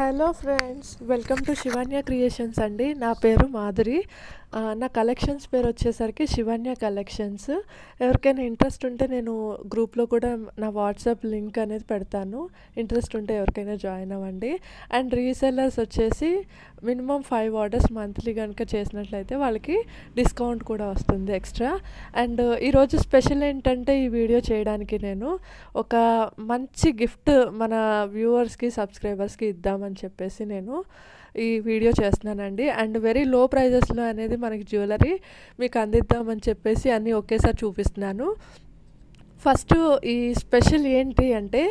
Hello friends, welcome to Shivanya creations అండి. నా పేరు మాధురి. నా కలెక్షన్స్ పేరు వచ్చేసరికి శివన్య కలెక్షన్స్. ఎవరికైనా ఇంట్రెస్ట్ ఉంటే నేను గ్రూప్లో కూడా నా వాట్సాప్ లింక్ అనేది పెడతాను. ఇంట్రెస్ట్ ఉంటే ఎవరికైనా జాయిన్ అవ్వండి. అండ్ రీసెల్లర్స్ వచ్చేసి మినిమం 5 ఆర్డర్స్ మంత్లీ కనుక చేసినట్లయితే వాళ్ళకి డిస్కౌంట్ కూడా వస్తుంది ఎక్స్ట్రా. అండ్ ఈరోజు స్పెషల్ ఏంటంటే ఈ వీడియో చేయడానికి నేను ఒక మంచి గిఫ్ట్ మన వ్యూవర్స్కి సబ్స్క్రైబర్స్కి ఇద్దామని చెప్పేసి నేను ఈ వీడియో చేస్తున్నానండి. అండ్ వెరీ లో ప్రైజెస్లో అనేది మనకి జ్యువెలరీ మీకు అందిద్దామని చెప్పేసి అన్నీ ఒకేసారి చూపిస్తున్నాను. ఫస్ట్ ఈ స్పెషల్ ఏంటి అంటే,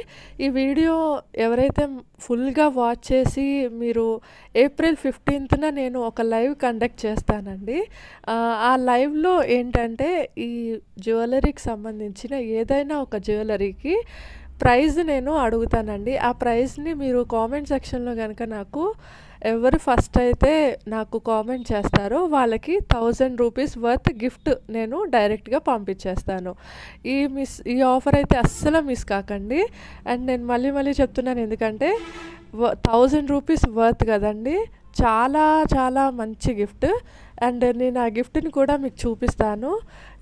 ఈ వీడియో ఎవరైతే ఫుల్గా వాచ్ చేసి మీరు ఏప్రిల్ 15న నేను ఒక లైవ్ కండక్ట్ చేస్తానండి. ఆ లైవ్లో ఏంటంటే ఈ జ్యువెలరీకి సంబంధించిన ఏదైనా ఒక జ్యువెలరీకి ప్రైజ్ నేను అడుగుతానండి. ఆ ప్రైజ్ని మీరు కామెంట్ సెక్షన్లో కనుక నాకు ఎవరు ఫస్ట్ అయితే నాకు కామెంట్ చేస్తారో వాళ్ళకి 1000 రూపీస్ వర్త్ గిఫ్ట్ నేను డైరెక్ట్గా పంపించేస్తాను. ఈ ఆఫర్ అయితే అస్సలు మిస్ కాకండి. అండ్ నేను మళ్ళీ చెప్తున్నాను, ఎందుకంటే 1000 రూపీస్ వర్త్ కదండి, చాలా చాలా మంచి గిఫ్ట్. అండ్ నేను ఆ గిఫ్ట్ని కూడా మీకు చూపిస్తాను.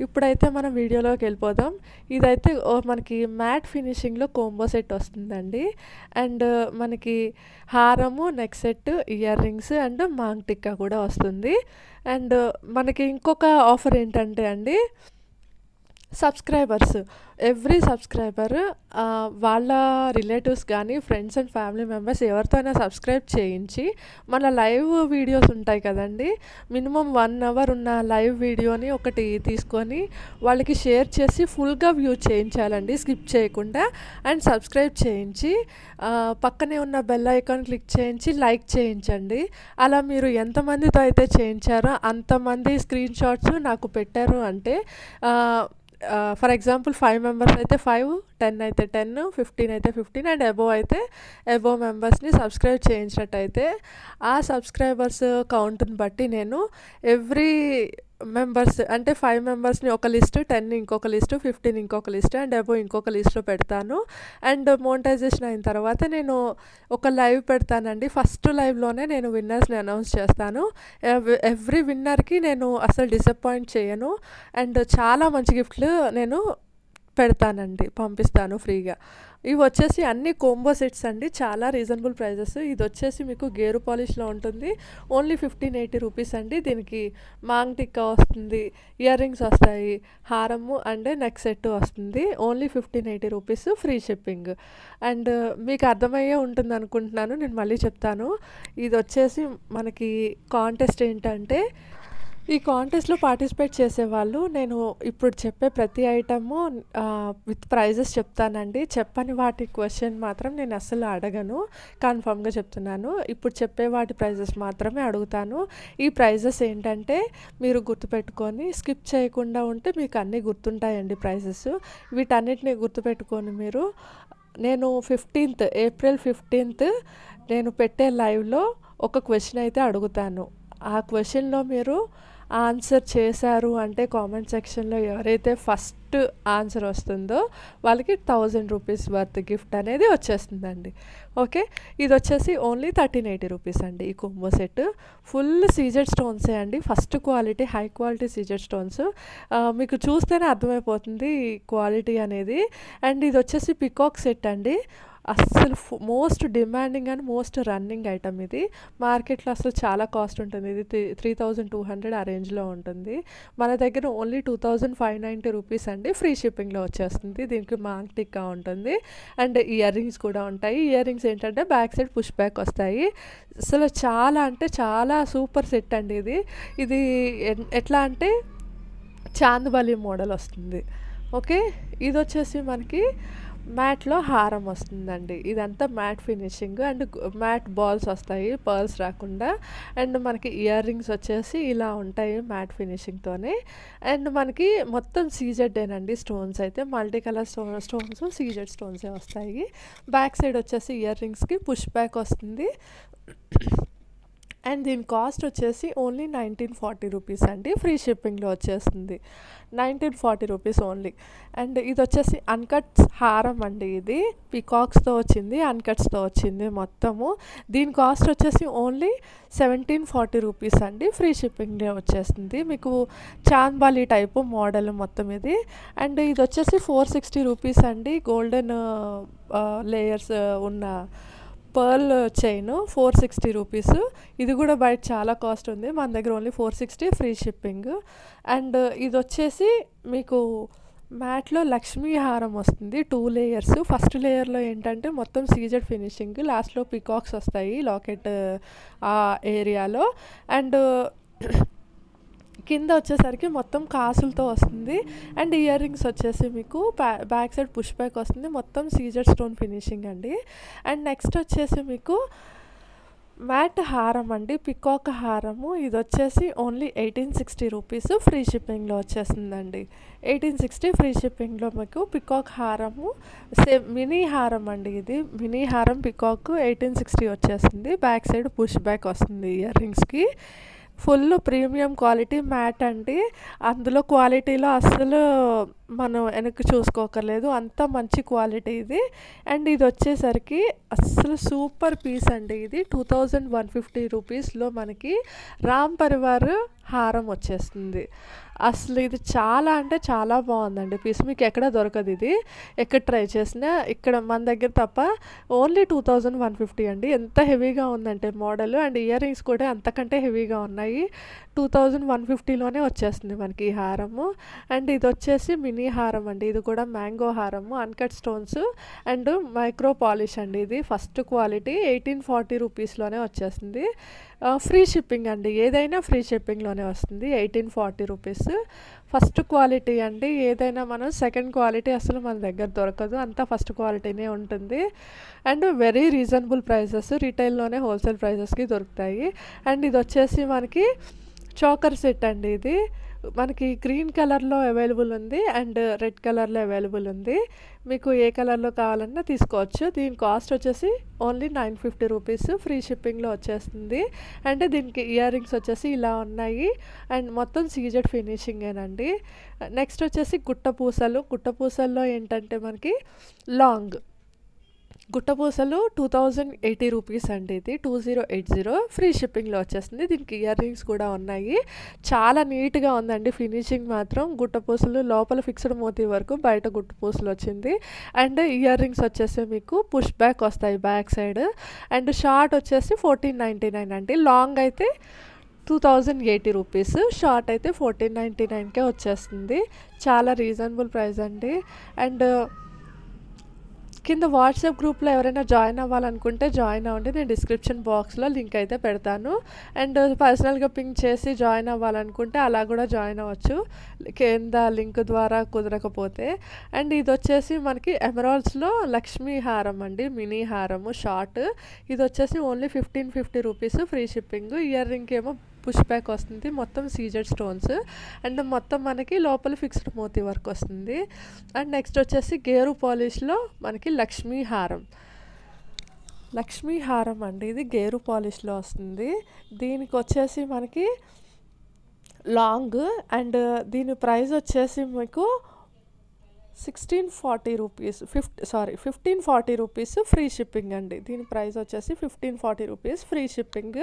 ఇప్పుడైతే మనం వీడియోలోకి వెళ్ళిపోదాం. ఇదైతే మనకి మ్యాట్ ఫినిషింగ్లో కోంబో సెట్ వస్తుందండి. అండ్ మనకి హారము, neck set, earrings and maang tikka కూడా వస్తుంది. అండ్ మనకి ఇంకొక ఆఫర్ ఏంటంటే అండి, సబ్స్క్రైబర్స్ ఎవ్రీ సబ్స్క్రైబర్ వాళ్ళ రిలేటివ్స్ కానీ ఫ్రెండ్స్ అండ్ ఫ్యామిలీ మెంబర్స్ ఎవరితో అయినా సబ్స్క్రైబ్ చేయించి మన లైవ్ వీడియోస్ ఉంటాయి కదండి, మినిమం 1 అవర్ ఉన్న లైవ్ వీడియోని ఒకటి తీసుకొని వాళ్ళకి షేర్ చేసి ఫుల్గా వ్యూ చేయించాలండి, స్కిప్ చేయకుండా. అండ్ సబ్స్క్రైబ్ చేయించి పక్కనే ఉన్న బెల్ ఐకాన్ క్లిక్ చేయించి లైక్ చేయించండి. అలా మీరు ఎంతమందితో అయితే చేయించారో అంతమంది స్క్రీన్ షాట్స్ నాకు పెట్టారు అంటే, ఫర్ ఎగ్జాంపుల్ 5 మెంబర్స్ అయితే 5, 10 అయితే 10, 15 అయితే 15 అండ్ అబోవ్ అయితే అబోవ్ మెంబర్స్ని సబ్స్క్రైబ్ చేయించినట్టయితే ఆ సబ్స్క్రైబర్స్ కౌంట్ని బట్టి నేను ఎవ్రీ మెంబర్స్ అంటే 5 మెంబర్స్ని ఒక లిస్ట్, 10 ఇంకొక లిస్టు, 15 ఇంకొక లిస్ట్ అండ్ అబోవ్ ఇంకొక లిస్ట్లో పెడతాను. అండ్ మోనిటైజేషన్ అయిన తర్వాత నేను ఒక లైవ్ పెడతానండి. ఫస్ట్ లైవ్లోనే నేను విన్నర్స్ని అనౌన్స్ చేస్తాను. ఎవ్రీ విన్నర్కి నేను అసలు డిసప్పాయింట్ చేయను. అండ్ చాలా మంచి గిఫ్ట్లు నేను పెడతానండి, పంపిస్తాను ఫ్రీగా. ఇవి వచ్చేసి అన్ని కోంబో సెట్స్ అండి, చాలా రీజనబుల్ ప్రైజెస్. ఇది వచ్చేసి మీకు గేరు పాలిష్లో ఉంటుంది, ఓన్లీ 1580 రూపీస్ అండి. దీనికి మాంగ్ టిక్కా వస్తుంది, ఇయర్ రింగ్స్ వస్తాయి, హారము అండ్ నెక్ సెట్ వస్తుంది. Only 1580 rupees, free shipping. And మీకు అర్థమయ్యే ఉంటుంది అనుకుంటున్నాను, నేను మళ్ళీ చెప్తాను. ఇది వచ్చేసి మనకి కాంటెస్ట్ ఏంటంటే, ఈ కాంటెస్ట్లో పార్టిసిపేట్ చేసేవాళ్ళు నేను ఇప్పుడు చెప్పే ప్రతి ఐటము విత్ ప్రైజెస్ చెప్తానండి. చెప్పని వాటి క్వశ్చన్ మాత్రం నేను అస్సలు అడగను, కన్ఫామ్గా చెప్తున్నాను. ఇప్పుడు చెప్పే వాటి ప్రైజెస్ మాత్రమే అడుగుతాను. ఈ ప్రైజెస్ ఏంటంటే మీరు గుర్తుపెట్టుకొని స్కిప్ చేయకుండా ఉంటే మీకు అన్నీ గుర్తుంటాయండి ప్రైజెస్. వీటన్నిటిని గుర్తుపెట్టుకొని మీరు, నేను ఏప్రిల్ 15th నేను పెట్టే లైవ్లో ఒక క్వశ్చన్ అయితే అడుగుతాను. ఆ క్వశ్చన్లో మీరు ఆన్సర్ చేశారు అంటే కామెంట్ సెక్షన్లో ఎవరైతే ఫస్ట్ ఆన్సర్ వస్తుందో వాళ్ళకి 1000 రూపీస్ వర్త్ గిఫ్ట్ అనేది వచ్చేస్తుందండి. ఓకే, ఇది వచ్చేసి ఓన్లీ 1380 రూపీస్ అండి. ఈ కోంబో సెట్ ఫుల్ సీజెడ్ స్టోన్సే అండి, first quality, high quality CZ stones. మీకు చూస్తేనే అర్థమైపోతుంది ఈ క్వాలిటీ అనేది. అండ్ ఇది వచ్చేసి పికాక్ సెట్ అండి, అస్సలు most demanding and most running item. ఇది మార్కెట్లో అసలు చాలా కాస్ట్ ఉంటుంది, ఇది 3200 ఆ రేంజ్లో ఉంటుంది. మన దగ్గర ఓన్లీ 2590 రూపీస్ అండి, ఫ్రీ షిప్పింగ్లో వచ్చేస్తుంది. దీనికి మాంగ్ టిక్కా ఉంటుంది అండ్ ఇయర్ రింగ్స్ కూడా ఉంటాయి. ఇయర్ రింగ్స్ ఏంటంటే బ్యాక్ సైడ్ పుష్ బ్యాక్ వస్తాయి. అసలు చాలా అంటే చాలా సూపర్ సెట్ అండి ఇది. ఇది ఎట్లా అంటే చాందబలి మోడల్ వస్తుంది. ఓకే, ఇది వచ్చేసి మనకి మ్యాట్లో హారం వస్తుందండి. ఇదంతా matte finishing and matte balls వస్తాయి, పర్ల్స్ రాకుండా. అండ్ మనకి ఇయర్ రింగ్స్ వచ్చేసి ఇలా ఉంటాయి మ్యాట్ ఫినిషింగ్తోనే. అండ్ మనకి మొత్తం సీజెడ్డేనండి, స్టోన్స్ అయితే మల్టీ కలర్ స్టోన్స్ సీజెడ్ స్టోన్సే వస్తాయి. బ్యాక్ సైడ్ వచ్చేసి ఇయర్ రింగ్స్కి పుష్ బ్యాక్ వస్తుంది. అండ్ దీని కాస్ట్ వచ్చేసి ఓన్లీ 1940 రూపీస్ అండి. ఫ్రీ షిప్పింగ్లో వచ్చేస్తుంది. 1940 రూపీస్ ఓన్లీ. అండ్ ఇది వచ్చేసి అన్కట్స్ హారం అండి. ఇది పికాక్స్తో వచ్చింది, అన్కట్స్తో వచ్చింది మొత్తము. దీని కాస్ట్ వచ్చేసి ఓన్లీ 1740 రూపీస్ అండి. ఫ్రీ షిప్పింగ్లో వచ్చేస్తుంది. మీకు చాంద్బాలి టైపు మోడల్ మొత్తం ఇది. అండ్ ఇది వచ్చేసి 460 రూపీస్ అండి. గోల్డెన్ లేయర్స్ ఉన్న పర్ల్ చైన్ 460 రూపీస్. ఇది కూడా బయట చాలా కాస్ట్ ఉంది, మన దగ్గర ఓన్లీ 460 ఫ్రీ షిప్పింగ్. అండ్ ఇది వచ్చేసి మీకు మ్యాట్లో లక్ష్మీ హారం వస్తుంది, 2 లేయర్స్. ఫస్ట్ లేయర్లో ఏంటంటే మొత్తం సీజెడ్ ఫినిషింగ్, లాస్ట్లో పికాక్స్ వస్తాయి లాకెట్ ఆ ఏరియాలో. అండ్ కింద వచ్చేసరికి మొత్తం కాసులతో వస్తుంది. అండ్ ఇయర్ రింగ్స్ వచ్చేసి మీకు బ్యాక్ సైడ్ పుష్ బ్యాక్ వస్తుంది, మొత్తం సీజర్ స్టోన్ ఫినిషింగ్ అండి. అండ్ నెక్స్ట్ వచ్చేసి మీకు మ్యాట్ హారం అండి, పికాక్ హారము. ఇది వచ్చేసి ఓన్లీ 1860 రూపీస్ ఫ్రీ షిప్పింగ్లో వచ్చేస్తుందండి. 1860 ఫ్రీ షిప్పింగ్లో మీకు పికాక్ హారము. సేమ్ మినీ హారం అండి, ఇది మినీ హారం పికాక్ 1860 వచ్చేస్తుంది. బ్యాక్ సైడ్ పుష్ బ్యాక్ వస్తుంది ఇయర్ రింగ్స్కి. ఫుల్ ప్రీమియం క్వాలిటీ మ్యాట్ అండి. అందులో క్వాలిటీలో అస్సలు మనం వెనక్కి చూసుకోకర్లేదు, అంత మంచి క్వాలిటీ ఇది. అండ్ ఇది వచ్చేసరికి అస్సలు సూపర్ పీస్ అండి. ఇది 2150 రూపీస్లో మనకి రామ్ పరివార్ హారం వచ్చేస్తుంది. అసలు ఇది చాలా అంటే చాలా బాగుందండి పీస్. మీకు ఎక్కడ దొరకదు ఇది, ఎక్కడ ట్రై చేసినా ఇక్కడ మన దగ్గర తప్ప. ఓన్లీ 2150 అండి. ఎంత హెవీగా ఉందంటే మోడల్. అండ్ ఇయర్ రింగ్స్ కూడా అంతకంటే హెవీగా ఉన్నాయి. 2150లోనే వచ్చేస్తుంది మనకి ఈ హారము. అండ్ ఇది వచ్చేసి మినీ హారం అండి. ఇది కూడా మ్యాంగో హారము, uncut stones and micro polish అండి. ఇది ఫస్ట్ క్వాలిటీ 1840 రూపీస్లోనే వచ్చేస్తుంది. ఫ్రీ షిప్పింగ్ అండి, ఏదైనా ఫ్రీ షిప్పింగ్లోనే వస్తుంది. 1840 రూపీస్ ఫస్ట్ క్వాలిటీ అండి. ఏదైనా మనం సెకండ్ క్వాలిటీ అసలు మన దగ్గర దొరకదు, అంతా ఫస్ట్ క్వాలిటీనే ఉంటుంది. అండ్ వెరీ రీజనబుల్ ప్రైసెస్, రీటైల్లోనే హోల్సేల్ ప్రైసెస్కి దొరుకుతాయి. అండ్ ఇది వచ్చేసి మనకి చోకర్ సెట్ అండి. ఇది మనకి గ్రీన్ కలర్లో అవైలబుల్ ఉంది అండ్ రెడ్ కలర్లో అవైలబుల్ ఉంది. మీకు ఏ కలర్లో కావాలన్నా తీసుకోవచ్చు. దీని కాస్ట్ వచ్చేసి ఓన్లీ 950 రూపీస్ ఫ్రీ షిప్పింగ్లో వచ్చేస్తుంది. అంటే దీనికి ఇయర్ రింగ్స్ వచ్చేసి ఇలా ఉన్నాయి అండ్ మొత్తం సీజెడ్ ఫినిషింగేనండి. నెక్స్ట్ వచ్చేసి గుట్టపూసలు. గుట్టపూసల్లో ఏంటంటే మనకి లాంగ్ గుట్టపూసలు 2080 రూపీస్ అండి. ఇది 2080 ఫ్రీ షిప్పింగ్లో వచ్చేస్తుంది. దీనికి ఇయర్ రింగ్స్ కూడా ఉన్నాయి. చాలా నీట్గా ఉందండి ఫినిషింగ్ మాత్రం. గుట్టపూసలు లోపల ఫిక్స్డ్ మోతీ వరకు, బయట గుట్టపూసలు వచ్చింది. అండ్ ఇయర్ రింగ్స్ వచ్చేసి మీకు పుష్ బ్యాక్ వస్తాయి బ్యాక్ సైడ్. అండ్ షార్ట్ వచ్చేసి 1499 అండి. లాంగ్ అయితే 2080 రూపీస్, షార్ట్ అయితే 1499కే వచ్చేస్తుంది. చాలా రీజనబుల్ ప్రైస్ అండి. అండ్ కింద వాట్సాప్ గ్రూప్లో ఎవరైనా జాయిన్ అవ్వాలనుకుంటే జాయిన్ అవ్వండి, నేను డిస్క్రిప్షన్ బాక్స్లో లింక్ అయితే పెడతాను. అండ్ పర్సనల్గా పింక్ చేసి జాయిన్ అవ్వాలనుకుంటే అలా కూడా జాయిన్ అవ్వచ్చు కింద లింక్ ద్వారా కుదరకపోతే. అండ్ ఇది వచ్చేసి మనకి ఎమరాల్డ్స్లో లక్ష్మీ హారం అండి, మినీ హారము షార్ట్. ఇది వచ్చేసి only 1550 rupees free shipping. Ear ring ఏమో పుష్ బ్యాక్ వస్తుంది, మొత్తం సీజెడ్ స్టోన్స్ అండ్ మొత్తం మనకి లోపల ఫిక్స్డ్ మోతీ వర్క్ వస్తుంది. అండ్ నెక్స్ట్ వచ్చేసి గేరు పాలిష్లో మనకి లక్ష్మీ హారం. లక్ష్మీ హారం అండి, ఇది గేరు పాలిష్లో వస్తుంది. దీనికి వచ్చేసి మనకి లాంగ్ అండ్ దీని ప్రైస్ వచ్చేసి మీకు 1640 రూపీస్ 1540 రూపీస్ ఫ్రీ షిప్పింగ్ అండి. దీని ప్రైస్ వచ్చేసి 1540 రూపీస్ ఫ్రీ షిప్పింగ్.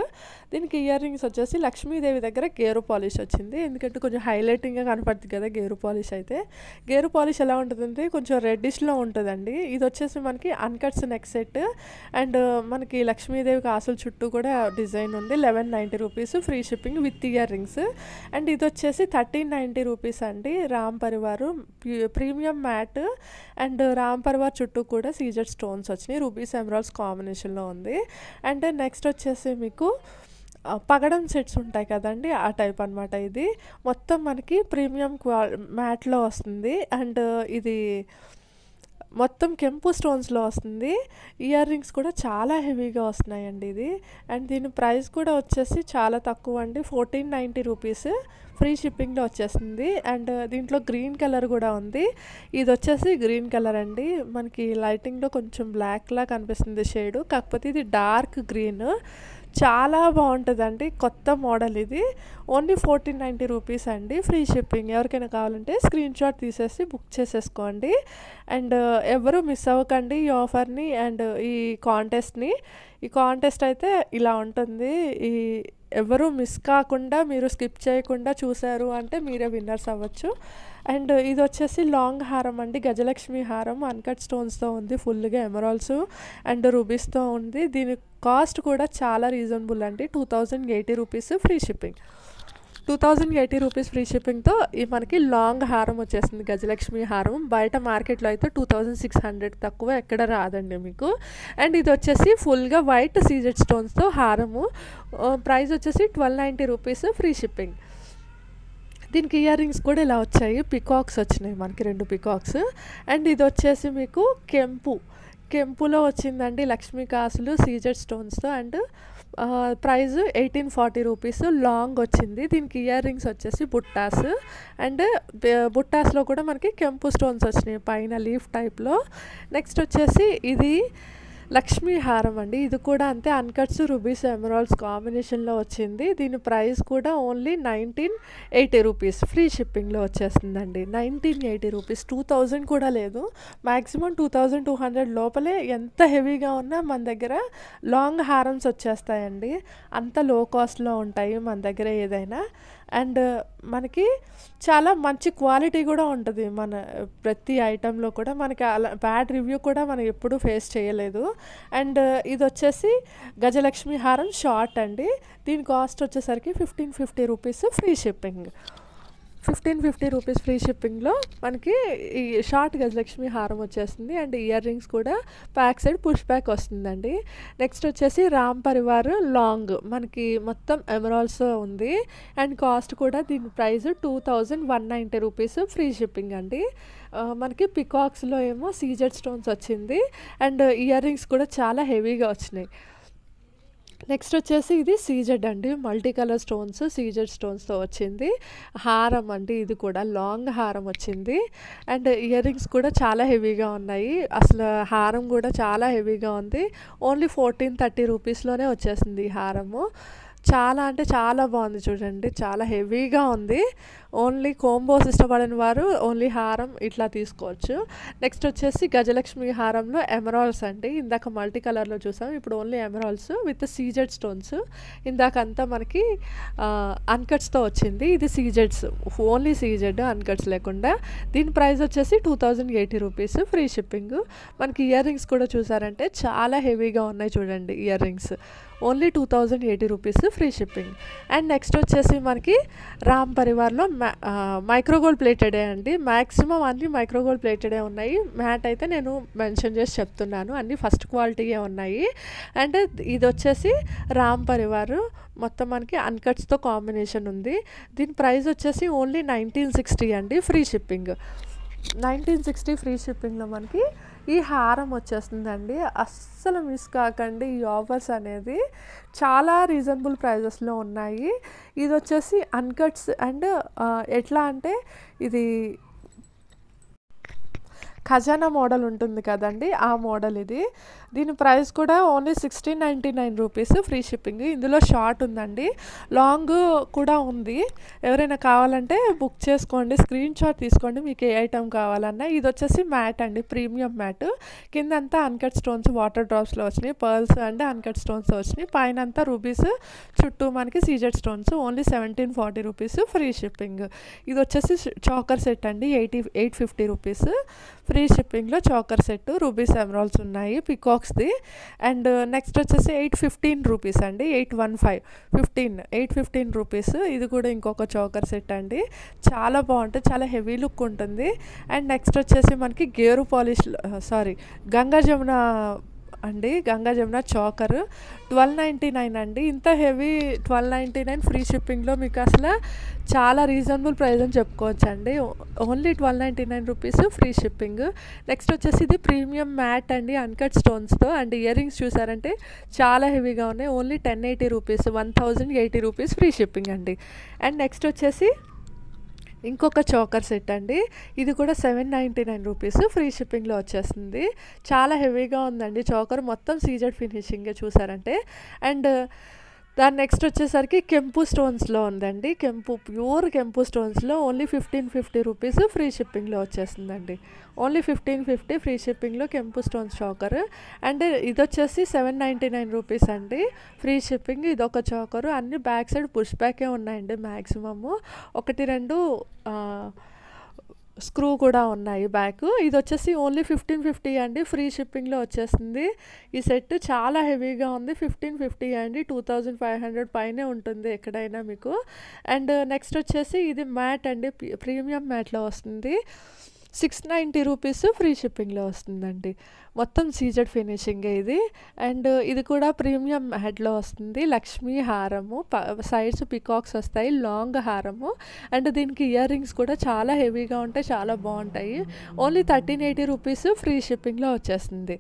దీనికి ఇయర్ రింగ్స్ వచ్చేసి లక్ష్మీదేవి దగ్గర గేరు పాలిష్ వచ్చింది, ఎందుకంటే కొంచెం హైలైటింగ్గా కనపడుతుంది కదా గేరు పాలిష్ అయితే. గేరు పాలిష్ ఎలా ఉంటుందంటే కొంచెం రెడ్డిష్లో ఉంటుందండి. ఇది వచ్చేసి మనకి అన్కట్స్ నెక్ సెట్ అండ్ మనకి లక్ష్మీదేవి కాసుల చుట్టూ కూడా డిజైన్ ఉంది. 1190 rupees free shipping with earrings. And ఇది వచ్చేసి 1390 రూపీస్ అండి. Ram Parivar premium matte and Ram Parivar చుట్టూ కూడా సీజెడ్ స్టోన్స్ వచ్చినాయి, రూబీస్ ఎమరాల్డ్స్ కాంబినేషన్లో ఉంది. అండ్ నెక్స్ట్ వచ్చేసి మీకు పగడం సెట్స్ ఉంటాయి కదండి, ఆ టైప్ అనమాట. ఇది మొత్తం మనకి ప్రీమియం మ్యాట్లో వస్తుంది అండ్ ఇది మొత్తం కెంపు స్టోన్స్లో వస్తుంది. ఇయర్ రింగ్స్ కూడా చాలా హెవీగా వస్తున్నాయండి ఇది. అండ్ దీని ప్రైస్ కూడా వచ్చేసి చాలా తక్కువ అండి, 1490 రూపీస్ ఫ్రీ షిప్పింగ్లో వచ్చేస్తుంది. అండ్ దీంట్లో గ్రీన్ కలర్ కూడా ఉంది. ఇది వచ్చేసి గ్రీన్ కలర్ అండి, మనకి లైటింగ్లో కొంచెం బ్లాక్లా కనిపిస్తుంది షేడు, కాకపోతే ఇది డార్క్ గ్రీన్, చాలా బాగుంటుందండి. కొత్త మోడల్ ఇది. ఓన్లీ 1490 రూపీస్ అండి. Free shipping. ఎవరికైనా కావాలంటే స్క్రీన్ షాట్ తీసేసి బుక్ చేసేసుకోండి. అండ్ ఎవరు మిస్ అవ్వకండి ఈ ఆఫర్ని అండ్ ఈ కాంటెస్ట్ని. ఈ కాంటెస్ట్ అయితే ఇలా ఉంటుంది. ఈ ఎవరు మిస్ కాకుండా మీరు స్కిప్ చేయకుండా చూసారు అంటే మీరే విన్నర్స్ అవ్వచ్చు. అండ్ ఇది వచ్చేసి లాంగ్ హారం అండి. గజలక్ష్మి హారం అన్కట్ స్టోన్స్తో ఉంది. ఫుల్గా ఎమరాల్డ్స్ అండ్ రూబీస్తో ఉంది. దీని కాస్ట్ కూడా చాలా రీజనబుల్ అండి. 2080 rupees free shipping. 2080 rupees free షిప్పింగ్తో ఈ మనకి లాంగ్ హారం వచ్చేసింది. గజలక్ష్మి హారం బయట మార్కెట్లో అయితే 2600 తక్కువ ఎక్కడ రాదండి మీకు. అండ్ ఇది వచ్చేసి ఫుల్గా వైట్ సీజెడ్ స్టోన్స్తో హారము. ప్రైస్ వచ్చేసి 1290 రూపీస్ ఫ్రీ షిప్పింగ్. దీనికి ఇయర్ రింగ్స్ కూడా ఇలా వచ్చాయి. పికాక్స్ వచ్చినాయి మనకి 2 పికాక్స్. అండ్ ఇది వచ్చేసి మీకు కెంపులో వచ్చిందండి. లక్ష్మీ కాసులు సీజెడ్ స్టోన్స్తో. And price 1840 rupees. లాంగ్ వచ్చింది. దీనికి ఇయర్ రింగ్స్ వచ్చేసి బుట్టాస్. అండ్ బుట్టాస్లో కూడా మనకి కెంపు స్టోన్స్ వచ్చినాయి పైన లీఫ్ టైప్లో. నెక్స్ట్ వచ్చేసి ఇది లక్ష్మీ హారం అండి. ఇది కూడా అంతే అన్కట్స్ రూబీస్ ఎమరాల్డ్స్ కాంబినేషన్లో వచ్చింది. దీని ప్రైస్ కూడా ఓన్లీ 1980 రూపీస్ ఫ్రీ షిప్పింగ్లో వచ్చేస్తుందండి. 1980 రూపీస్. 2000 కూడా లేదు. మ్యాక్సిమం 2200 లోపలే ఎంత హెవీగా ఉన్నా మన దగ్గర లాంగ్ హారమ్స్ వచ్చేస్తాయండి. అంత లో కాస్ట్లో ఉంటాయి మన దగ్గర ఏదైనా. అండ్ మనకి చాలా మంచి క్వాలిటీ కూడా ఉంటుంది. మన ప్రతి ఐటెంలో కూడా మనకి అలా బ్యాడ్ రివ్యూ కూడా మనం ఎప్పుడూ ఫేస్ చేయలేదు. అండ్ ఇది వచ్చేసి గజలక్ష్మి హారం షార్ట్ అండి. దీని కాస్ట్ వచ్చేసరికి 1550 rupees free shipping. 1550 rupees free షిప్పింగ్లో మనకి ఈ షార్ట్ గజలక్ష్మి హారం వచ్చేస్తుంది. అండ్ ఇయర్ రింగ్స్ కూడా బ్యాక్ సైడ్ పుష్ బ్యాక్ వస్తుందండి. నెక్స్ట్ వచ్చేసి రామ్ పరివార్ లాంగ్ మనకి మొత్తం ఎమరాల్డ్స్ ఉంది. అండ్ కాస్ట్ కూడా దీని ప్రైస్ 2190 రూపీస్ ఫ్రీ షిప్పింగ్ అండి. మనకి పికాక్స్లో ఏమో సీజెడ్ స్టోన్స్ వచ్చింది. అండ్ ఇయర్ రింగ్స్ కూడా చాలా హెవీగా వచ్చినాయి. నెక్స్ట్ వచ్చేసి ఇది సీజెడ్ అండి. మల్టీ కలర్ స్టోన్స్ సీజెడ్ స్టోన్స్తో వచ్చింది. హారం అండి. ఇది కూడా లాంగ్ హారం వచ్చింది. అండ్ ఇయర్ రింగ్స్ కూడా చాలా హెవీగా ఉన్నాయి. అసలు హారం కూడా చాలా హెవీగా ఉంది. ఓన్లీ 1430 రూపీస్లోనే వచ్చేసింది ఈ హారము. చాలా అంటే చాలా బాగుంది చూడండి. చాలా హెవీగా ఉంది. ఓన్లీ కోంబోస్ ఇష్టపడిన వారు ఓన్లీ హారం ఇట్లా తీసుకోవచ్చు. నెక్స్ట్ వచ్చేసి గజలక్ష్మి హారంలో ఎమరాల్డ్స్ అండి. ఇందాక మల్టీ కలర్లో చూసాం. ఇప్పుడు only emeralds with CZ stones. ఇందాకంతా మనకి అన్కట్స్తో వచ్చింది. ఇది సీజెడ్స్ ఓన్లీ సీజెడ్ అన్కట్స్ లేకుండా. దీని ప్రైస్ వచ్చేసి 2080 రూపీస్ ఫ్రీ షిప్పింగ్. మనకి ఇయర్ రింగ్స్ కూడా చూసారంటే చాలా హెవీగా ఉన్నాయి చూడండి. Ear rings only 2080 rupees free shipping. And next వచ్చేసి మనకి రామ్ పరివార్లో మైక్రోగోల్డ్ ప్లేటెడే అండి. మ్యాక్సిమం అన్నీ మైక్రోగోల్డ్ ప్లేటెడే ఉన్నాయి. మ్యాట్ అయితే నేను మెన్షన్ చేసి చెప్తున్నాను. అన్నీ ఫస్ట్ క్వాలిటీయే ఉన్నాయి. అండ్ ఇది వచ్చేసి రామ్ పరివార్ మొత్తం మనకి అన్కట్స్తో కాంబినేషన్ ఉంది. దీని ప్రైస్ వచ్చేసి ఓన్లీ 1960 అండి ఫ్రీ షిప్పింగ్. 1960 ఫ్రీ షిప్పింగ్లో మనకి ఈ హారం వచ్చేస్తుందండి. అస్సలు మిస్ కాకండి. ఈ ఆఫర్స్ అనేది చాలా రీజనబుల్ ప్రైజెస్లో ఉన్నాయి. ఇది వచ్చేసి అన్కట్స్ అండ్ ఎట్లా అంటే ఇది ఖజానా మోడల్ ఉంటుంది కదండి, ఆ మోడల్ ఇది. దీని ప్రైస్ కూడా ఓన్లీ 1699 రూపీస్ ఫ్రీ షిప్పింగ్. ఇందులో షార్ట్ ఉందండి, లాంగ్ కూడా ఉంది. ఎవరైనా కావాలంటే బుక్ చేసుకోండి, స్క్రీన్ షాట్ తీసుకోండి మీకు ఏ ఐటమ్ కావాలన్నా. ఇది వచ్చేసి మ్యాట్ అండి, ప్రీమియం మ్యాట్. కింద అంతా అన్కట్ స్టోన్స్ వాటర్ డ్రాప్స్లో వచ్చినాయి, పర్ల్స్ అండ్ అన్కట్ స్టోన్స్ వచ్చినాయి. పైన అంతా రూబీస్, చుట్టూ మనకి CZ stones. Only 1740 rupees free shipping. ఇది వచ్చేసి చాకర్ సెట్ అండి, 850 రూపీస్ ఫ్రీ షిప్పింగ్లో చాకర్ సెట్. రూబీస్ ఎమరాల్డ్స్ ఉన్నాయి పికాక్స్ది. అండ్ నెక్స్ట్ వచ్చేసి 815 రూపీస్ అండి, 815 రూపీస్. ఇది కూడా ఇంకొక చాకర్ సెట్ అండి, చాలా బాగుంటుంది, చాలా హెవీ లుక్ ఉంటుంది. అండ్ నెక్స్ట్ వచ్చేసి మనకి గేరు పాలిష్ గంగా జమున అండి, గంగా జమున చాకర్ 1299 అండి. ఇంత హెవీ 1299 ఫ్రీ షిప్పింగ్లో మీకు అసలు చాలా రీజనబుల్ ప్రైస్ అని చెప్పుకోవచ్చు అండి. Only 1299 rupees free shipping. Next వచ్చేసి ఇది ప్రీమియం మ్యాట్ అండి, అన్కట్ స్టోన్స్తో. అండ్ ఇయర్ రింగ్స్ చూసారంటే చాలా హెవీగా ఉన్నాయి. Only 1080 rupees, 1080 rupees free shipping అండి. అండ్ నెక్స్ట్ వచ్చేసి ఇంకొక చాకర్ సెట్ అండి, ఇది కూడా 799 రూపీస్ ఫ్రీ షిప్పింగ్లో వచ్చేస్తుంది. చాలా హెవీగా ఉందండి చాకర్, మొత్తం సీజెడ్ ఫినిషింగ్ చూసారంటే. అండ్ దాని నెక్స్ట్ వచ్చేసరికి కెంపు స్టోన్స్‌లో ఉందండి. ప్యూర్ కెంపు స్టోన్స్‌లో ఓన్లీ 1550 రూపీస్ ఫ్రీ షిప్పింగ్‌లో వచ్చేస్తుందండి. ఓన్లీ 1550 ఫ్రీ షిప్పింగ్‌లో కెంపు స్టోన్స్ చోకర్. అండ్ ఇదొచ్చేసి 799 రూపీస్ అండి. Free shipping. ఇదొక చోకరు. అన్ని బ్యాక్ సైడ్ పుష్ బ్యాకే ఉన్నాయండి మ్యాక్సిమము. 1, 2 స్క్రూ కూడా ఉన్నాయి బ్యాక్. ఇది వచ్చేసి ఓన్లీ 1550 అండి. ఫ్రీ షిప్పింగ్‌లో వచ్చేస్తుంది. ఈ సెట్ చాలా హెవీగా ఉంది. 1550 అండి. 2500 పైనే ఉంటుంది ఎక్కడైనా మీకు. అండ్ నెక్స్ట్ వచ్చేసి ఇది మ్యాట్ అండి. ప్రీమియం మ్యాట్‌లో వస్తుంది. 690 రూపీస్ ఫ్రీ షిప్పింగ్‌లో వస్తుందండి. మొత్తం సీజెడ్ ఫినిషింగే ఇది. అండ్ ఇది కూడా ప్రీమియం హెడ్‌లో వస్తుంది. లక్ష్మీ హారము, సైడ్స్ పికాక్స్ వస్తాయి. లాంగ్ హారము. అండ్ దీనికి ఇయర్ రింగ్స్ కూడా చాలా హెవీగా ఉంటాయి. చాలా బాగుంటాయి. ఓన్లీ 1380 రూపీస్ ఫ్రీ షిప్పింగ్‌లో వచ్చేస్తుంది.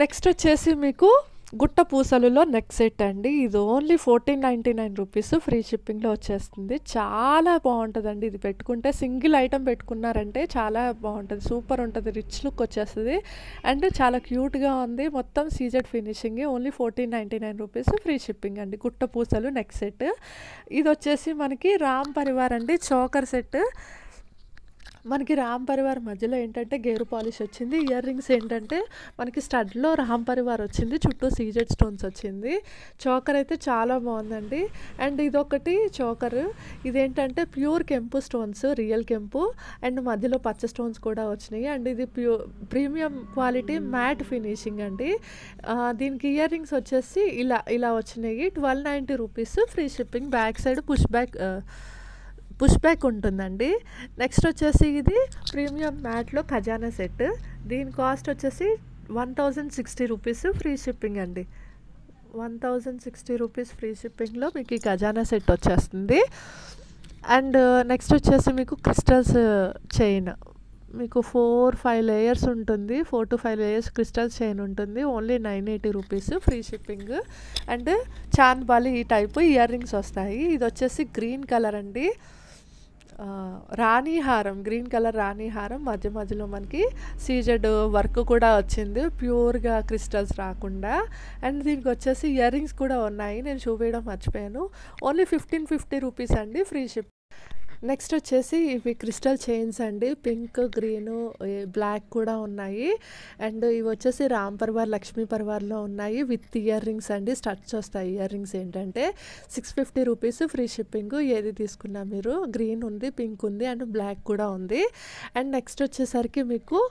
నెక్స్ట్ వచ్చేసి మీకు గుట్ట పూసలులో నెక్ సెట్ అండి. ఇది ఓన్లీ 1499 రూపీస్ ఫ్రీ షిప్పింగ్‌లో వచ్చేస్తుంది. చాలా బాగుంటుందండి. ఇది పెట్టుకుంటే సింగిల్ ఐటమ్ పెట్టుకున్నారంటే చాలా బాగుంటుంది. సూపర్ ఉంటుంది. రిచ్ లుక్ వచ్చేస్తుంది. అండ్ చాలా క్యూట్గా ఉంది. మొత్తం CZ finishing. Only 1499 rupees free shipping అండి. గుట్ట పూసలు నెక్ సెట్. ఇది వచ్చేసి మనకి రామ్ పరివార్ అండి. Choker set. మనకి రామ్ పరివార్ మధ్యలో ఏంటంటే గేరు పాలిష్ వచ్చింది. ఇయర్ రింగ్స్ ఏంటంటే మనకి స్టడ్లో రామ్ పరివార్ వచ్చింది. చుట్టూ సీజెడ్ స్టోన్స్ వచ్చింది. చోకర్ అయితే చాలా బాగుందండి. అండ్ ఇదొకటి చోకర్. ఇదేంటంటే ప్యూర్ కెంపు స్టోన్స్, రియల్ కెంపు. అండ్ మధ్యలో పచ్చ స్టోన్స్ కూడా వచ్చినాయి. అండ్ ఇది ప్రీమియం క్వాలిటీ మ్యాట్ ఫినిషింగ్ అండి. దీనికి ఇయర్ రింగ్స్ వచ్చేసి ఇలా వచ్చినాయి. 1290 rupees free shipping. Back side push back ఉంటుందండి. నెక్స్ట్ వచ్చేసి ఇది ప్రీమియం మ్యాట్లో ఖజానా సెట్. దీని కాస్ట్ వచ్చేసి 1060 రూపీస్ ఫ్రీ షిప్పింగ్ అండి. 1060 రూపీస్ ఫ్రీ షిప్పింగ్లో మీకు ఈ ఖజానా సెట్ వచ్చేస్తుంది. అండ్ నెక్స్ట్ వచ్చేసి మీకు క్రిస్టల్స్ చైన్. మీకు 4-5 లేయర్స్ ఉంటుంది. 4 to 5 లేయర్స్ క్రిస్టల్ చైన్ ఉంటుంది. Only 980 rupees free shipping. And chandbali ఈ టైపు ఇయర్ రింగ్స్ వస్తాయి. ఇది వచ్చేసి గ్రీన్ కలర్ అండి. రాణి హారం, గ్రీన్ కలర్ రాణి హారం. మధ్యలో మనకి సీజెడ్ వర్క్ కూడా వచ్చింది. ప్యూర్గా క్రిస్టల్స్ రాకుండా. అండ్ దీనికి వచ్చేసి ఇయర్ రింగ్స్ కూడా ఉన్నాయి. నేను చూపించడం మర్చిపోయాను. ఓన్లీ 1550 రూపీస్ అండి ఫ్రీ షిప్. నెక్స్ట్ వచ్చేసి ఇవి క్రిస్టల్ చైన్స్ అండి. పింక్, గ్రీను, బ్లాక్ కూడా ఉన్నాయి. అండ్ ఇవి వచ్చేసి రామ్ పరివార్, లక్ష్మీ పరివార్లో ఉన్నాయి. విత్ ఇయర్ రింగ్స్ అండి. స్టడ్స్ వస్తాయి. ఇయర్ రింగ్స్ ఏంటంటే 650 రూపీస్ ఫ్రీ షిప్పింగ్. ఏది తీసుకున్నా మీరు. గ్రీన్ ఉంది, పింక్ ఉంది, అండ్ బ్లాక్ కూడా ఉంది. అండ్ నెక్స్ట్ వచ్చేసరికి మీకు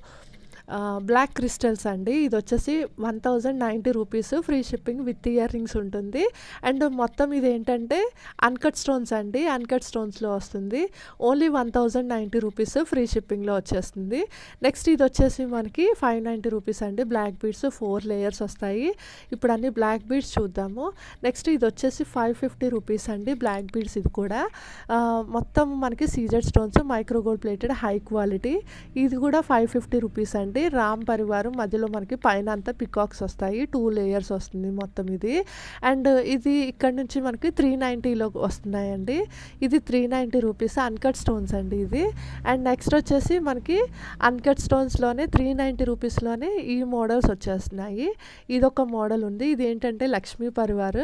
బ్లాక్ క్రిస్టల్స్ అండి. ఇది వచ్చేసి 1090 rupees free shipping with ear rings ఉంటుంది. అండ్ మొత్తం ఇది ఏంటంటే అన్కట్ స్టోన్స్ అండి. అన్కట్ స్టోన్స్లో వస్తుంది. ఓన్లీ 1090 రూపీస్ ఫ్రీ షిప్పింగ్లో వచ్చేస్తుంది. నెక్స్ట్ ఇది వచ్చేసి మనకి 590 రూపీస్ అండి. బ్లాక్ బీడ్స్ 4 లేయర్స్ వస్తాయి. ఇప్పుడు అన్ని బ్లాక్ బీడ్స్ చూద్దాము. నెక్స్ట్ ఇది వచ్చేసి 550 రూపీస్ అండి. బ్లాక్ బీడ్స్ ఇది కూడా మొత్తం మనకి CZ stones, micro gold plated, high quality. ఇది కూడా 550 రూపీస్ అండి. రామ్ పరివారం మధ్యలో మనకి పైన అంతా పికాక్స్ వస్తాయి. 2 లేయర్స్ వస్తుంది మొత్తం ఇది. అండ్ ఇది ఇక్కడ నుంచి మనకి 390లో వస్తున్నాయండి. ఇది 390 రూపీస్ అన్కట్ స్టోన్స్ అండి ఇది. అండ్ నెక్స్ట్ వచ్చేసి మనకి అన్కట్ స్టోన్స్లోనే 390 రూపీస్లోనే ఈ మోడల్స్ వచ్చేస్తున్నాయి. ఇదొక మోడల్ ఉంది. ఇది ఏంటంటే లక్ష్మీ పరివార్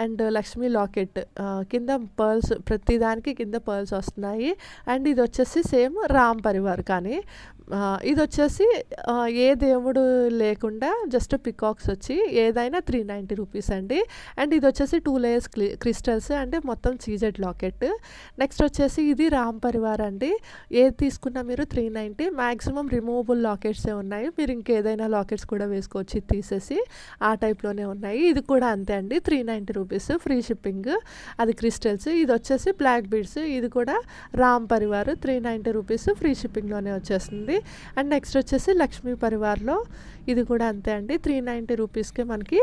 అండ్ లక్ష్మీ లాకెట్. కింద పర్ల్స్, ప్రతిదానికి కింద పర్ల్స్ వస్తున్నాయి. అండ్ ఇది వచ్చేసి సేమ్ రామ్ పరివార్. కానీ ఇది వచ్చేసి ఏ దేవుడు లేకుండా జస్ట్ పికాక్స్ వచ్చి ఏదైనా 390 రూపీస్ అండి. అండ్ ఇది వచ్చేసి 2 లేయర్స్ క్రిస్టల్స్ అంటే మొత్తం సీజెడ్ లాకెట్. నెక్స్ట్ వచ్చేసి ఇది రామ్ పరివార్ అండి. ఏది తీసుకున్నా మీరు 390. మ్యాక్సిమం రిమూవబుల్ లాకెట్సే ఉన్నాయి. మీరు ఇంకేదైనా లాకెట్స్ కూడా వేసుకోవచ్చు. ఇది తీసేసి ఆ టైప్లోనే ఉన్నాయి. ఇది కూడా అంతే అండి. 390 రూపీస్ ఫ్రీ షిప్పింగ్. అది క్రిస్టల్స్. ఇది వచ్చేసి బ్లాక్ బీడ్స్. ఇది కూడా రామ్ పరివార్ 390 రూపీస్ ఫ్రీ షిప్పింగ్లోనే వచ్చేస్తుంది. అండ్ నెక్స్ట్ వచ్చేసి లక్ష్మీ పరివార్లో ఇది కూడా అంతే అండి. 390 రూపీస్కే మనకి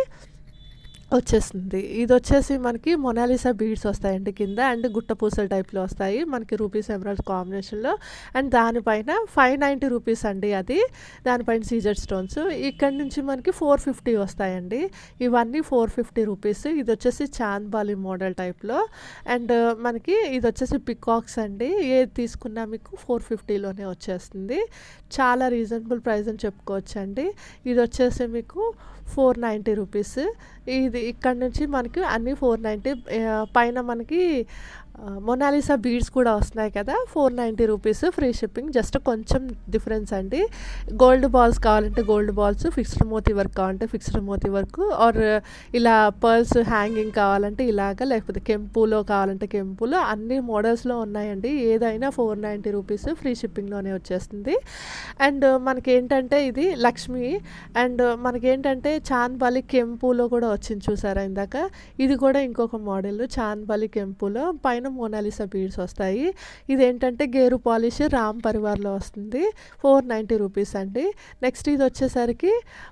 వచ్చేస్తుంది. ఇది వచ్చేసి మనకి మొనాలిసా బీడ్స్ వస్తాయండి కింద. అండ్ గుట్ట పూసల టైప్లో వస్తాయి మనకి రూపీస్ ఎమరాల్డ్ కాంబినేషన్లో. అండ్ దానిపైన 590 రూపీస్ అండి. అది దానిపైన సీజెడ్ స్టోన్స్. ఇక్కడ నుంచి మనకి 450 వస్తాయండి. ఇవన్నీ 450 రూపీస్. ఇది వచ్చేసి చాంద్బాలి మోడల్ టైప్లో. అండ్ మనకి ఇది వచ్చేసి పికాక్స్ అండి. ఏది తీసుకున్నా మీకు 450లోనే వచ్చేస్తుంది. చాలా రీజనబుల్ ప్రైస్ అని చెప్పుకోవచ్చు అండి. ఇది వచ్చేసి మీకు 490 రూపీస్. ఇది ఇక్కడ నుంచి మనకి అన్నీ 490 పైన మనకి మొనాలిసా బీడ్స్ కూడా వస్తున్నాయి కదా, 490 రూపీస్ ఫ్రీ షిప్పింగ్. జస్ట్ కొంచెం డిఫరెన్స్ అండి. గోల్డ్ బాల్స్ కావాలంటే గోల్డ్ బాల్స్, ఫిక్స్డ్ మోతీ వర్క్ కావాలంటే ఫిక్స్డ్ మోతీ వర్క్, ఆర్ ఇలా పర్ల్స్ హ్యాంగింగ్ కావాలంటే ఇలాగా, లేకపోతే కెంపులో కావాలంటే కెంపులో, అన్ని మోడల్స్లో ఉన్నాయండి. ఏదైనా 490 రూపీస్ ఫ్రీ షిప్పింగ్లోనే వచ్చేస్తుంది. అండ్ మనకేంటంటే ఇది లక్ష్మి, అండ్ మనకేంటంటే చాంద్బాలి కెంపులో కూడా వచ్చింది చూసారా ఇందాక, ఇది కూడా ఇంకొక మోడల్ చాంద్బాలి కెంపులో, పైన మోనాలిసా బీడ్స్ వస్తాయి. ఇదేంటంటే గేరు పాలిష్ రామ్ పరివార్లో వస్తుంది, 490 రూపీస్ అండి. నెక్స్ట్ ఇది వచ్చేసరికి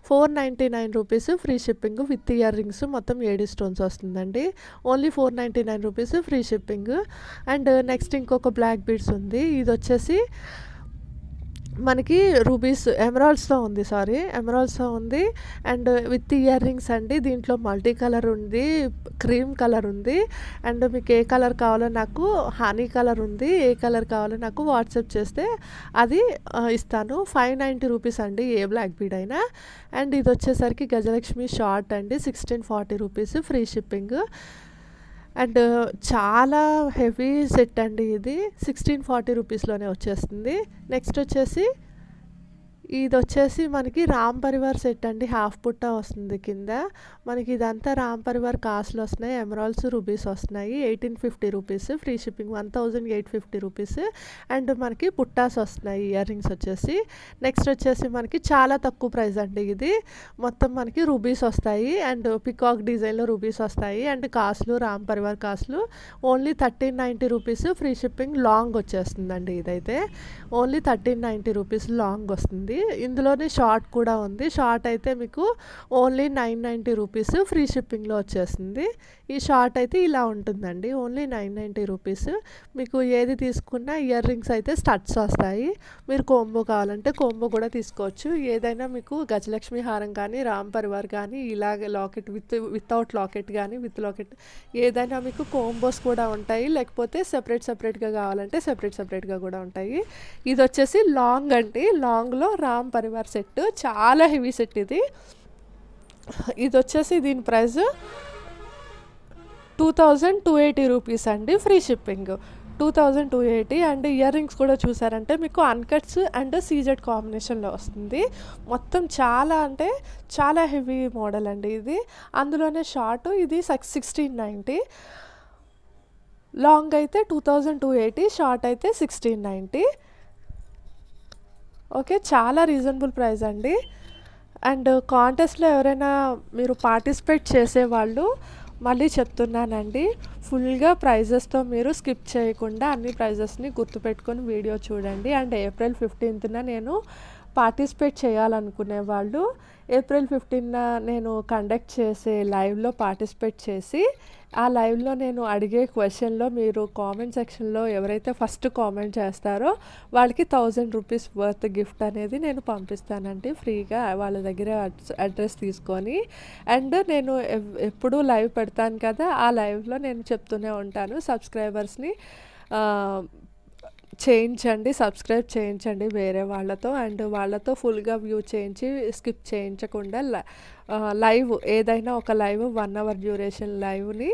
499 rupees free shipping with ear rings, మొత్తం 7 స్టోన్స్ వస్తుందండి. Only 499 rupees free shipping. And next ఇంకొక బ్లాక్ బీడ్స్ ఉంది, ఇది వచ్చేసి మనకి రూబీస్ ఎమరాల్డ్స్తో ఉంది, ఎమరాల్డ్స్తో ఉంది. అండ్ విత్ ఇయర్ రింగ్స్ అండి. దీంట్లో మల్టీ కలర్ ఉంది, క్రీమ్ కలర్ ఉంది, అండ్ మీకు ఏ కలర్ కావాలో నాకు హనీ కలర్ ఉంది, ఏ కలర్ కావాలో నాకు వాట్సాప్ చేస్తే అది ఇస్తాను. 590 రూపీస్ అండి ఏ బ్లాక్ బీడ్ అయినా. అండ్ ఇది వచ్చేసరికి గజలక్ష్మి షార్ట్ అండి, 1640 రూపీస్ ఫ్రీ షిప్పింగ్. అండ్ చాలా హెవీ సెట్ అండి ఇది, 1640 రూపీస్లోనే వచ్చేస్తుంది. నెక్స్ట్ వచ్చేసి ఇది వచ్చేసి మనకి రామ్ పరివార్ సెట్ అండి, హాఫ్ పుట్ట వస్తుంది కింద. మనకి ఇదంతా రామ్ పరివార్ కాస్ట్లు వస్తున్నాయి, ఎమరాల్డ్స్ రూబీస్ వస్తున్నాయి. 1850 rupees free shipping, 1850 rupees. And మనకి పుట్టాస్ వస్తున్నాయి, ఇయర్ రింగ్స్ వచ్చేసి. నెక్స్ట్ వచ్చేసి మనకి చాలా తక్కువ ప్రైస్ అండి ఇది, మొత్తం మనకి రూబీస్ వస్తాయి, అండ్ పికాక్ డిజైన్లో రూబీస్ వస్తాయి. అండ్ కాస్ట్లు రామ్ పరివార్ కాస్ట్లు only 1390 rupees free shipping. Long వచ్చేస్తుందండి ఇదైతే, ఓన్లీ 1390 రూపీస్ లాంగ్ వస్తుంది. ఇందులోనే షార్ట్ కూడా ఉంది, షార్ట్ అయితే మీకు ఓన్లీ 990 రూపీస్ ఫ్రీ షిప్పింగ్లో వచ్చేస్తుంది. ఈ షార్ట్ అయితే ఇలా ఉంటుందండి, ఓన్లీ 990 రూపీస్. మీకు ఏది తీసుకున్నా ఇయర్ రింగ్స్ అయితే స్టడ్స్ వస్తాయి. మీరు కోంబో కావాలంటే కోంబో కూడా తీసుకోవచ్చు. ఏదైనా మీకు గజలక్ష్మి హారం కానీ రామ్ పరివార్ కానీ ఇలాగ లాకెట్ వితౌట్ లాకెట్ కానీ విత్ లాకెట్, ఏదైనా మీకు కోంబోస్ కూడా ఉంటాయి. లేకపోతే సెపరేట్గా కావాలంటే సెపరేట్గా కూడా ఉంటాయి. ఇది వచ్చేసి లాంగ్ అండి, లాంగ్లో రామ్ పరివార్ సెట్, చాలా హెవీ సెట్ ఇది. ఇది వచ్చేసి దీని ప్రైస్ 2280 రూపీస్ అండి free shipping, 2280. And earrings కూడా చూసారంటే మీకు అన్కట్స్ అండ్ సీజెడ్ కాంబినేషన్లో వస్తుంది. మొత్తం చాలా అంటే చాలా హెవీ మోడల్ అండి ఇది. అందులోనే షార్ట్ ఇది 1690, లాంగ్ అయితే 2280, షార్ట్ అయితే 1690. ఓకే, చాలా రీజనబుల్ ప్రైస్ అండి. అండ్ కాంటెస్ట్లో ఎవరైనా మీరు పార్టిసిపేట్ చేసేవాళ్ళు మళ్ళీ చెప్తున్నానండి, ఫుల్గా ప్రైజెస్తో మీరు స్కిప్ చేయకుండా అన్ని ప్రైజెస్ని గుర్తుపెట్టుకొని వీడియో చూడండి. అండ్ ఏప్రిల్ 15న నేను పార్టిసిపేట్ చేయాలనుకునే వాళ్ళు ఏప్రిల్ 15న నేను కండక్ట్ చేసే లైవ్లో పార్టిసిపేట్ చేసి, ఆ లైవ్లో నేను అడిగే క్వశ్చన్లో మీరు కామెంట్ సెక్షన్లో ఎవరైతే ఫస్ట్ కామెంట్ చేస్తారో వాళ్ళకి 1000 రూపీస్ వర్త్ గిఫ్ట్ అనేది నేను పంపిస్తానండి ఫ్రీగా, వాళ్ళ దగ్గర అడ్రస్ తీసుకొని. అండ్ నేను ఎప్పుడూ లైవ్ పెడతాను కదా, ఆ లైవ్లో నేను చెప్తూనే ఉంటాను, సబ్స్క్రైబర్స్ని సబ్స్క్రైబ్ చేయించండి వేరే వాళ్ళతో. అండ్ వాళ్ళతో ఫుల్గా వ్యూ చేయించి స్కిప్ చేయించకుండా లైవ్ ఏదైనా ఒక లైవ్ 1 అవర్ డ్యూరేషన్ లైవ్ని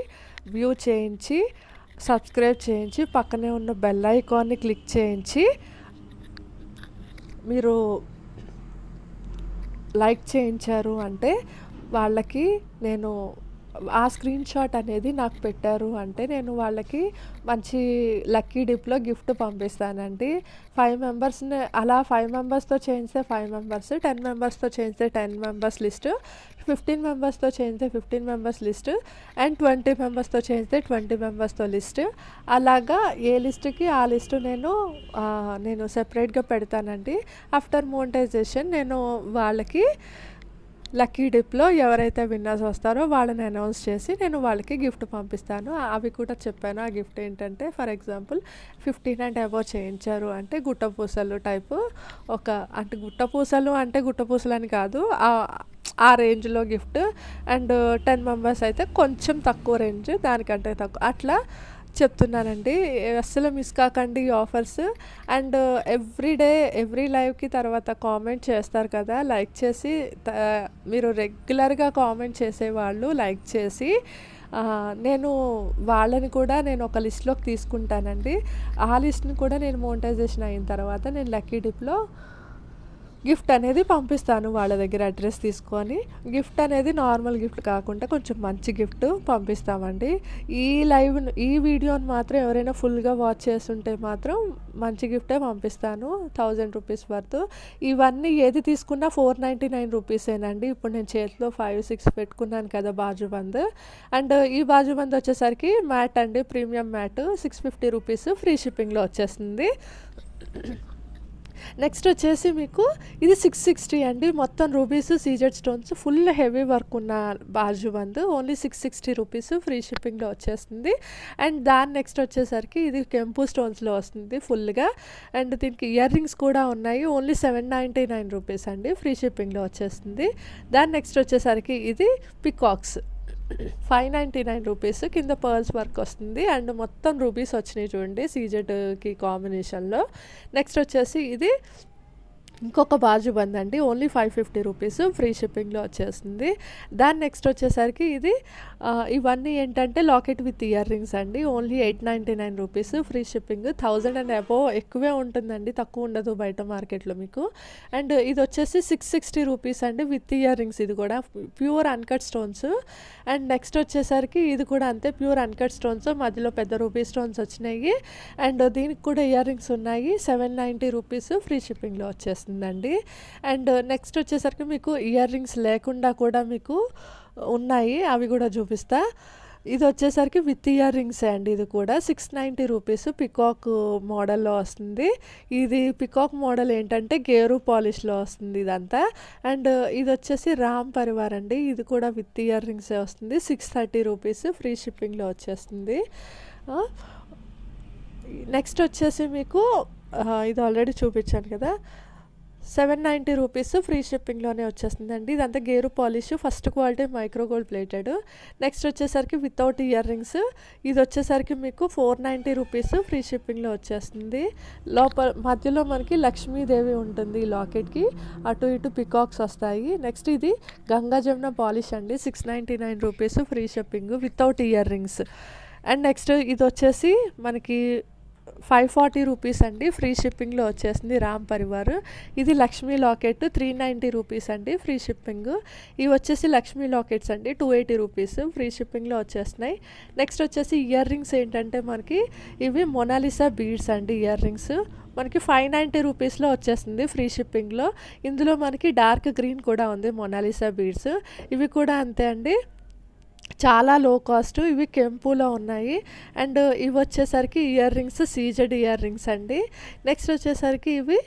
వ్యూ చేయించి సబ్స్క్రైబ్ చేయించి పక్కనే ఉన్న బెల్ ఐకాన్ని క్లిక్ చేయించి మీరు లైక్ చేయించారు అంటే వాళ్ళకి నేను ఆ స్క్రీన్ షాట్ అనేది నాకు పెట్టారు అంటే నేను వాళ్ళకి మంచి లక్కీ డిప్లో గిఫ్ట్ పంపిస్తానండి. 5 మెంబర్స్ని అలా 5 మెంబర్స్తో చేయిస్తే 5 మెంబర్స్, 10 మెంబర్స్తో చేయిస్తే 10 మెంబర్స్ లిస్టు, 15 మెంబర్స్తో చేయిస్తే 15 మెంబర్స్ లిస్ట్, అండ్ 20 మెంబర్స్తో చేయిస్తే 20 మెంబర్స్తో లిస్ట్. అలాగా ఏ లిస్టుకి ఆ లిస్టు నేను సెపరేట్గా పెడతానండి. ఆఫ్టర్ మోనిటైజేషన్ నేను వాళ్ళకి లక్కీ డిప్లో ఎవరైతే విన్నర్స్ వస్తారో వాళ్ళని అనౌన్స్ చేసి నేను వాళ్ళకి గిఫ్ట్ పంపిస్తాను. అవి కూడా చెప్పాను. ఆ గిఫ్ట్ ఏంటంటే ఫర్ ఎగ్జాంపుల్ 15 అండ్ అబోవ్ చేయించారు అంటే గుట్టపూసలు టైపు అంటే గుట్టపూసలు అని కాదు, ఆ రేంజ్లో గిఫ్ట్. అండ్ 10 మెంబర్స్ అయితే కొంచెం తక్కువ రేంజ్, దానికంటే తక్కువ, అట్లా చెప్తున్నానండి. అస్సలు మిస్ కాకండి ఈ ఆఫర్స్. అండ్ ఎవ్రీ లైవ్‌కి తర్వాత కామెంట్ చేస్తారు కదా! లైక్ చేసి త మీరు రెగ్యులర్‌గా కామెంట్ చేసేవాళ్ళు లైక్ చేసి నేను వాళ్ళని కూడా నేను ఒక లిస్ట్‌లోకి తీసుకుంటానండి. ఆ లిస్ట్‌ని కూడా నేను మోనిటైజేషన్ అయిన తర్వాత నేను లక్కీ డిప్‌లో గిఫ్ట్ అనేది పంపిస్తాను వాళ్ళ దగ్గర అడ్రస్ తీసుకొని. గిఫ్ట్ అనేది నార్మల్ గిఫ్ట్ కాకుండా కొంచెం మంచి గిఫ్ట్ పంపిస్తామండి. ఈ వీడియోని మాత్రం ఎవరైనా ఫుల్‌గా వాచ్ చేసుంటే మాత్రం మంచి గిఫ్టే పంపిస్తాను. 1000 రూపీస్ వర్త్. ఇవన్నీ ఏది తీసుకున్నా 499 రూపీసేనండి. ఇప్పుడు నేను చేతిలో 5, 6 పెట్టుకున్నాను కదా బాజుబంద్. అండ్ ఈ బాజుబంద్ వచ్చేసరికి మ్యాట్ అండి, ప్రీమియం మ్యాట్ 650 రూపీస్ ఫ్రీ షిప్పింగ్‌లో వచ్చేస్తుంది. నెక్స్ట్ వచ్చేసి మీకు ఇది 660 అండి. మొత్తం rubies, CZ stones full heavy work ఉన్న బాజుబంద్ ఓన్లీ 660 రూపీస్ ఫ్రీ షిప్పింగ్‌లో వచ్చేస్తుంది. అండ్ దాని నెక్స్ట్ వచ్చేసరికి ఇది కెంపు స్టోన్స్‌లో వస్తుంది ఫుల్‌గా. అండ్ దీనికి ఇయర్ రింగ్స్ కూడా ఉన్నాయి. ఓన్లీ 799 రూపీస్ అండి ఫ్రీ షిప్పింగ్‌లో వచ్చేస్తుంది. దాని నెక్స్ట్ వచ్చేసరికి ఇది పికాక్స్ 599 రూపీస్ కింద పర్ల్స్ వర్క్ వస్తుంది. అండ్ మొత్తం రూబీస్ వచ్చినాయి చూడండి సీజెడ్‌కి కాంబినేషన్‌లో. నెక్స్ట్ వచ్చేసి ఇది ఇంకొక బాజుబంద్ అండి. ఓన్లీ 550 రూపీస్ ఫ్రీ షిప్పింగ్‌లో వచ్చేస్తుంది. దాని నెక్స్ట్ వచ్చేసరికి ఇది ఇవన్నీ ఏంటంటే లాకెట్ విత్ ఇయర్ రింగ్స్ అండి. Only 899 rupees free shipping. 1000 and above ఎక్కువే ఉంటుందండి, తక్కువ ఉండదు బయట మార్కెట్లో మీకు. అండ్ ఇది వచ్చేసి 660 రూపీస్ అండి విత్ ఇయర్ రింగ్స్. ఇది కూడా pure uncut stones. And next వచ్చేసరికి ఇది కూడా అంతే ప్యూర్ అన్కట్ స్టోన్స్, మధ్యలో పెద్ద రూబీ స్టోన్స్ వచ్చినాయి. అండ్ దీనికి కూడా ఇయర్ రింగ్స్ ఉన్నాయి. 790 రూపీస్ ఫ్రీ షిప్పింగ్‌లో వచ్చేస్తుంది అండి. అండ్ నెక్స్ట్ వచ్చేసరికి మీకు ఇయర్ రింగ్స్ లేకుండా కూడా మీకు ఉన్నాయి, అవి కూడా చూపిస్తా. ఇది వచ్చేసరికి విత్ ఇయర్ రింగ్సే అండి. ఇది కూడా 690 రూపీస్ పికాక్ మోడల్లో వస్తుంది. ఇది పికాక్ మోడల్ ఏంటంటే గేరు పాలిష్లో వస్తుంది ఇదంతా. అండ్ ఇది వచ్చేసి రామ్ పరివార్ అండి. ఇది కూడా విత్ ఇయర్ రింగ్సే వస్తుంది. 630 రూపీస్ ఫ్రీ షిప్పింగ్‌లో వచ్చేస్తుంది. నెక్స్ట్ వచ్చేసి మీకు ఇది ఆల్రెడీ చూపించాను కదా, 790 రూపీస్ ఫ్రీ షిప్పింగ్‌లోనే వచ్చేస్తుందండి. ఇదంతా gear polish, first quality micro gold plated. Next వచ్చేసరికి వితౌట్ ఇయర్ రింగ్స్. ఇది వచ్చేసరికి మీకు 490 రూపీస్ ఫ్రీ షిప్పింగ్‌లో వచ్చేస్తుంది. మధ్యలో మనకి లక్ష్మీదేవి ఉంటుంది ఈ లాకెట్కి, అటు ఇటు పికాక్స్ వస్తాయి. నెక్స్ట్ ఇది గంగా జమున పాలిష్ అండి. 699 rupees free shipping without ear rings. And next ఇది వచ్చేసి మనకి 540 రూపీస్ అండి ఫ్రీ షిప్పింగ్‌లో వచ్చేసింది రామ్ పరివార్. ఇది లక్ష్మీ లాకెట్ 390 రూపీస్ అండి ఫ్రీ షిప్పింగ్. ఇవి వచ్చేసి లక్ష్మీ లాకెట్స్ అండి 280 రూపీస్ ఫ్రీ షిప్పింగ్‌లో వచ్చేస్తున్నాయి. నెక్స్ట్ వచ్చేసి ఇయర్ రింగ్స్ ఏంటంటే మనకి ఇవి మొనాలిసా బీడ్స్ అండి. ఇయర్ రింగ్స్ మనకి 590 రూపీస్‌లో వచ్చేస్తుంది ఫ్రీ షిప్పింగ్‌లో. ఇందులో మనకి డార్క్ గ్రీన్ కూడా ఉంది మొనాలిసా బీడ్స్. ఇవి కూడా అంతే అండి, చాలా లో కాస్ట్. ఇవి కెంపులో ఉన్నాయి. అండ్ ఇవి వచ్చేసరికి ear rings CZ ear rings అండి. నెక్స్ట్ వచ్చేసరికి ఇవి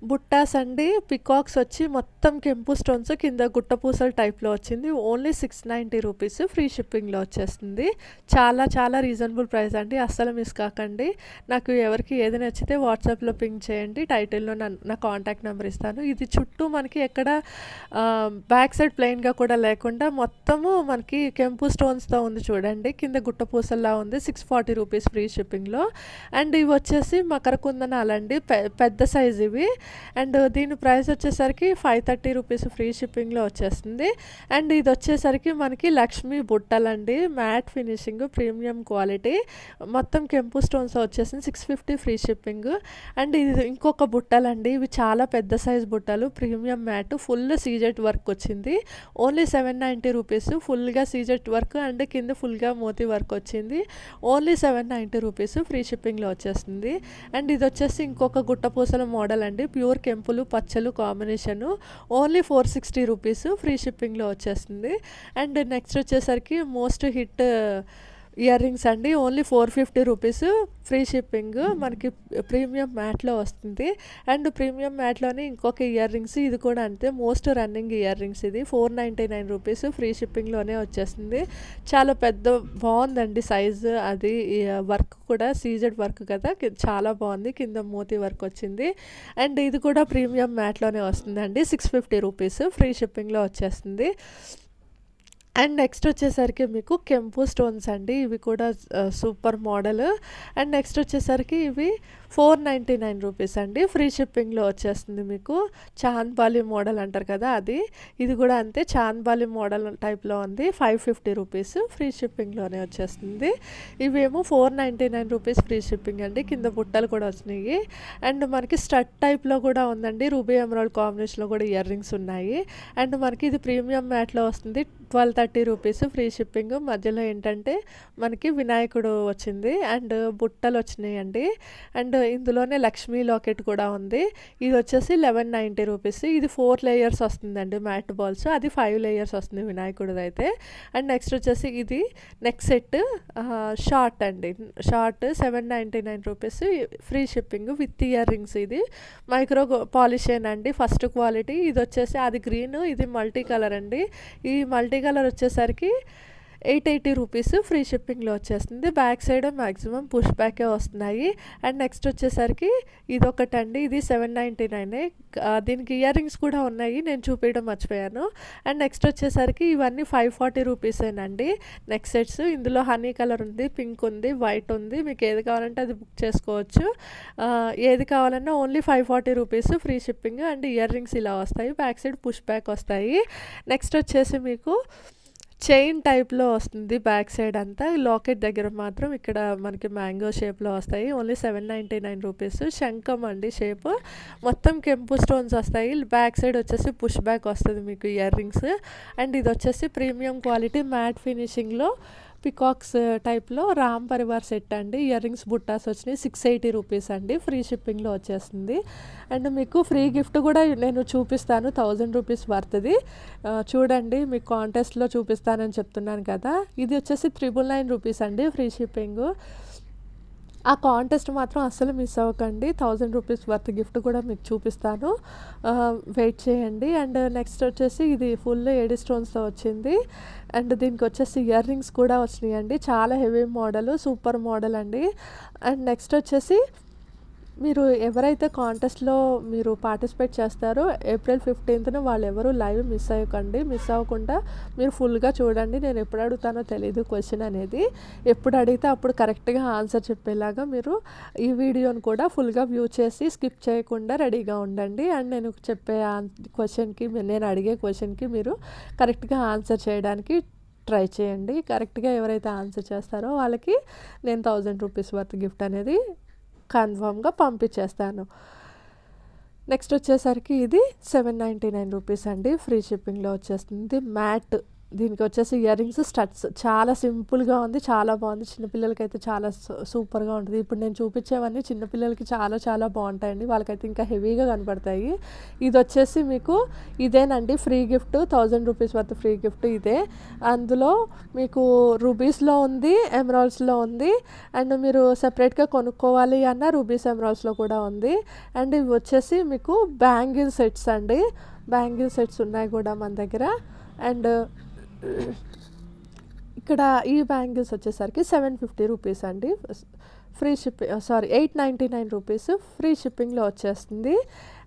బుట్టాస్ అండి. పికాక్స్ వచ్చి మొత్తం కెంపు స్టోన్స్ కింద గుట్టపూసల టైప్లో వచ్చింది. ఓన్లీ 690 రూపీస్ ఫ్రీ షిప్పింగ్‌లో వచ్చేస్తుంది. చాలా చాలా రీజనబుల్ ప్రైస్ అండి, అస్సలు మిస్ కాకండి. నాకు ఎవరికి ఏది నచ్చితే వాట్సాప్లో పింగ్ చేయండి, టైటిల్లో నా కాంటాక్ట్ నెంబర్ ఇస్తాను. ఇది చుట్టూ మనకి ఎక్కడ బ్యాక్ సైడ్ ప్లెయిన్గా కూడా లేకుండా మొత్తము మనకి కెంపు స్టోన్స్తో ఉంది చూడండి, కింద గుట్టపూసల్లా ఉంది. 640 రూపీస్ ఫ్రీ షిప్పింగ్‌లో. అండ్ ఇవి వచ్చేసి మకర కుందనాలండి, పెద్ద సైజ్ ఇవి. అండ్ దీని ప్రైస్ వచ్చేసరికి 530 రూపీస్ ఫ్రీ షిప్పింగ్‌లో వచ్చేస్తుంది. అండ్ ఇది వచ్చేసరికి మనకి లక్ష్మీ బుట్టలండి, మ్యాట్ ఫినిషింగ్ ప్రీమియం క్వాలిటీ, మొత్తం కెంపు స్టోన్స్ వచ్చేసింది. 650 ఫ్రీ షిప్పింగ్. అండ్ ఇది ఇంకొక బుట్టలండి, ఇవి చాలా పెద్ద సైజ్ బుట్టలు, ప్రీమియం మ్యాట్, ఫుల్ సీజెట్ వర్క్ వచ్చింది. ఓన్లీ 790 రూపీస్ ఫుల్గా సీజెట్ వర్క్ అండ్ కింద ఫుల్గా మోతీ వర్క్ వచ్చింది. ఓన్లీ 790 రూపీస్ ఫ్రీ షిప్పింగ్‌లో వచ్చేస్తుంది. అండ్ ఇది వచ్చేసి ఇంకొక గుట్టపూసల మోడల్ అండి, ప్యూర్ కెంపులు పచ్చలు కాంబినేషను. ఓన్లీ 460 రూపీస్ ఫ్రీ షిప్పింగ్‌లో వచ్చేస్తుంది. అండ్ నెక్స్ట్ వచ్చేసరికి మోస్ట్ హిట్ ఇయర్ రింగ్స్ అండి. Only 450 rupees free shipping. మనకి ప్రీమియం మ్యాట్లో వస్తుంది. అండ్ ప్రీమియం మ్యాట్లోనే ఇంకొక ఇయర్ రింగ్స్, ఇది కూడా అంతే మోస్ట్ రన్నింగ్ ఇయర్ రింగ్స్. ఇది 499 రూపీస్ ఫ్రీ షిప్పింగ్‌లోనే వచ్చేస్తుంది. చాలా పెద్ద బాగుందండి సైజు, అది వర్క్ కూడా సీజెడ్ వర్క్ కదా, చాలా బాగుంది, కింద మోతీ వర్క్ వచ్చింది. అండ్ ఇది కూడా ప్రీమియం మ్యాట్లోనే వస్తుందండి. 650 రూపీస్ ఫ్రీ షిప్పింగ్‌లో వచ్చేస్తుంది. అండ్ నెక్స్ట్ వచ్చేసరికి మీకు కెంపు స్టోన్స్ అండి. ఇవి కూడా సూపర్ మోడల్. అండ్ నెక్స్ట్ వచ్చేసరికి ఇవి 499 రూపీస్ అండి. ఫ్రీ షిప్పింగ్లో వచ్చేస్తుంది మీకు. చాంద్బాలి మోడల్ అంటారు కదా అది. ఇది కూడా అంతే చాంద్బాలి మోడల్ టైప్లో ఉంది. 550 రూపీస్ ఫ్రీ షిప్పింగ్లోనే వచ్చేస్తుంది. ఇవేమో 499 రూపీస్ ఫ్రీ షిప్పింగ్ అండి. కింద బుట్టలు కూడా వచ్చినాయి. అండ్ మనకి స్టడ్ టైప్లో కూడా ఉందండి. రూబీ ఎమరాల్డ్ కాంబినేషన్లో కూడా ఇయర్ రింగ్స్ ఉన్నాయి. అండ్ మనకి ఇది ప్రీమియం మ్యాట్లో వస్తుంది. 1230 రూపీస్ ఫ్రీ షిప్పింగ్. మధ్యలో ఏంటంటే మనకి వినాయకుడు వచ్చింది అండ్ బుట్టలు వచ్చినాయండి. అండ్ ఇందులోనే లక్ష్మీ లాకెట్ కూడా ఉంది. ఇది వచ్చేసి 1190 రూపీస్. ఇది 4 లేయర్స్ వస్తుందండి మ్యాట్ బాల్స్. అది 5 లేయర్స్ వస్తుంది వినాయకుడిది అయితే. అండ్ నెక్స్ట్ వచ్చేసి ఇది నెక్ సెట్ షార్ట్ అండి. Short 799 rupees free shipping with ear rings. ఇది మైక్రో పాలిషేన్ అండి ఫస్ట్ క్వాలిటీ. ఇది వచ్చేసి అది గ్రీన్, ఇది మల్టీ కలర్ అండి. ఈ మల్టీ కలర్ వచ్చేసరికి 880 రూపీస్ ఫ్రీ షిప్పింగ్లో వచ్చేస్తుంది. బ్యాక్ సైడ్ మ్యాక్సిమం పుష్ బ్యాకే వస్తున్నాయి. అండ్ నెక్స్ట్ వచ్చేసరికి ఇదొకటండి. ఇది 799. దీనికి ఇయర్ రింగ్స్ కూడా ఉన్నాయి, నేను చూపించడం మర్చిపోయాను. అండ్ నెక్స్ట్ వచ్చేసరికి ఇవన్నీ 540 రూపీసేనండి నెక్ సెట్స్. ఇందులో హనీ కలర్ ఉంది, పింక్ ఉంది, వైట్ ఉంది. మీకు ఏది కావాలంటే అది బుక్ చేసుకోవచ్చు. ఏది కావాలన్నా only 540 rupees free shipping. And ear rings ఇలా వస్తాయి, బ్యాక్ సైడ్ పుష్ బ్యాక్ వస్తాయి. నెక్స్ట్ వచ్చేసి మీకు చైన్ టైప్లో వస్తుంది బ్యాక్ సైడ్ అంతా. లాకెట్ దగ్గర మాత్రం ఇక్కడ మనకి మ్యాంగో షేప్లో వస్తాయి. Only 799 rupees. శంఖం అండి షేప్. మొత్తం కెంపు స్టోన్స్ వస్తాయి. బ్యాక్ సైడ్ వచ్చేసి పుష్ బ్యాక్ వస్తుంది మీకు ఇయర్ రింగ్స్. అండ్ ఇది వచ్చేసి ప్రీమియం క్వాలిటీ మ్యాట్ ఫినిషింగ్లో పికాక్స్ టైప్లో రామ్ పరివార్ సెట్ అండి. ఇయర్ రింగ్స్ బుట్టాస్ వచ్చినాయి. 680 రూపీస్ అండి ఫ్రీ షిప్పింగ్లో వచ్చేస్తుంది. అండ్ మీకు ఫ్రీ గిఫ్ట్ కూడా నేను చూపిస్తాను, 1000 రూపీస్ వర్త్ది. చూడండి, మీకు కాంటెస్ట్లో చూపిస్తానని చెప్తున్నాను కదా. ఇది వచ్చేసి 999 రూపీస్ అండి ఫ్రీ షిప్పింగ్. ఆ కాంటెస్ట్ మాత్రం అస్సలు మిస్ అవ్వకండి. 1000 రూపీస్ వర్త్ గిఫ్ట్ కూడా మీకు చూపిస్తాను, వెయిట్ చేయండి. అండ్ నెక్స్ట్ వచ్చేసి ఇది ఫుల్ ఏడి స్టోన్స్తో వచ్చింది. అండ్ దీనికి వచ్చేసి ఇయర్ రింగ్స్ కూడా వచ్చినాయండి. చాలా హెవీ మోడల్, సూపర్ మోడల్ అండి. అండ్ నెక్స్ట్ వచ్చేసి మీరు ఎవరైతే కాంటెస్ట్లో మీరు పార్టిసిపేట్ చేస్తారో ఏప్రిల్ 15న వాళ్ళు ఎవరు లైవ్ మిస్ అవ్వకండి. మిస్ అవ్వకుండా మీరు ఫుల్గా చూడండి. నేను ఎప్పుడు అడుగుతానో తెలియదు క్వశ్చన్ అనేది. ఎప్పుడు అడిగితే అప్పుడు కరెక్ట్గా ఆన్సర్ చెప్పేలాగా మీరు ఈ వీడియోని కూడా ఫుల్గా వ్యూ చేసి స్కిప్ చేయకుండా రెడీగా ఉండండి. అండ్ నేను చెప్పే క్వశ్చన్కి, నేను అడిగే క్వశ్చన్కి మీరు కరెక్ట్గా ఆన్సర్ చేయడానికి ట్రై చేయండి. కరెక్ట్గా ఎవరైతే ఆన్సర్ చేస్తారో వాళ్ళకి నేను 1000 రూపీస్ వర్త్ గిఫ్ట్ అనేది కన్ఫామ్గా పంపించేస్తాను. నెక్స్ట్ వచ్చేసరికి ఇది 799 రూపీస్ అండి ఫ్రీ షిప్పింగ్లో వచ్చేస్తుంది. మ్యాట్, దీనికి వచ్చేసి ఇయర్ రింగ్స్ స్టడ్స్. చాలా సింపుల్గా ఉంది, చాలా బాగుంది. చిన్నపిల్లలకైతే చాలా సూపర్గా ఉంటుంది. ఇప్పుడు నేను చూపించేవన్నీ చిన్నపిల్లలకి చాలా చాలా బాగుంటాయండి. వాళ్ళకైతే ఇంకా హెవీగా కనపడతాయి. ఇది వచ్చేసి మీకు ఇదేనండి free gift, 1000 rupees worth free gift ఇదే. అందులో మీకు రూబీస్లో ఉంది, ఎమరాల్డ్స్లో ఉంది. అండ్ మీరు సెపరేట్గా కొనుక్కోవాలి అన్న రూబీస్ ఎమరాల్డ్స్లో కూడా ఉంది. అండ్ ఇవి వచ్చేసి మీకు బ్యాంగిల్ సెట్స్ అండి. బ్యాంగిల్ సెట్స్ ఉన్నాయి కూడా మన దగ్గర. అండ్ ఇక్కడ ఈ బ్యాంగిల్స్ వచ్చేసరికి 750 రూపీస్ అండి ఫ్రీ షిప్పింగ్, 899 రూపీస్ ఫ్రీ షిప్పింగ్లో వచ్చేస్తుంది.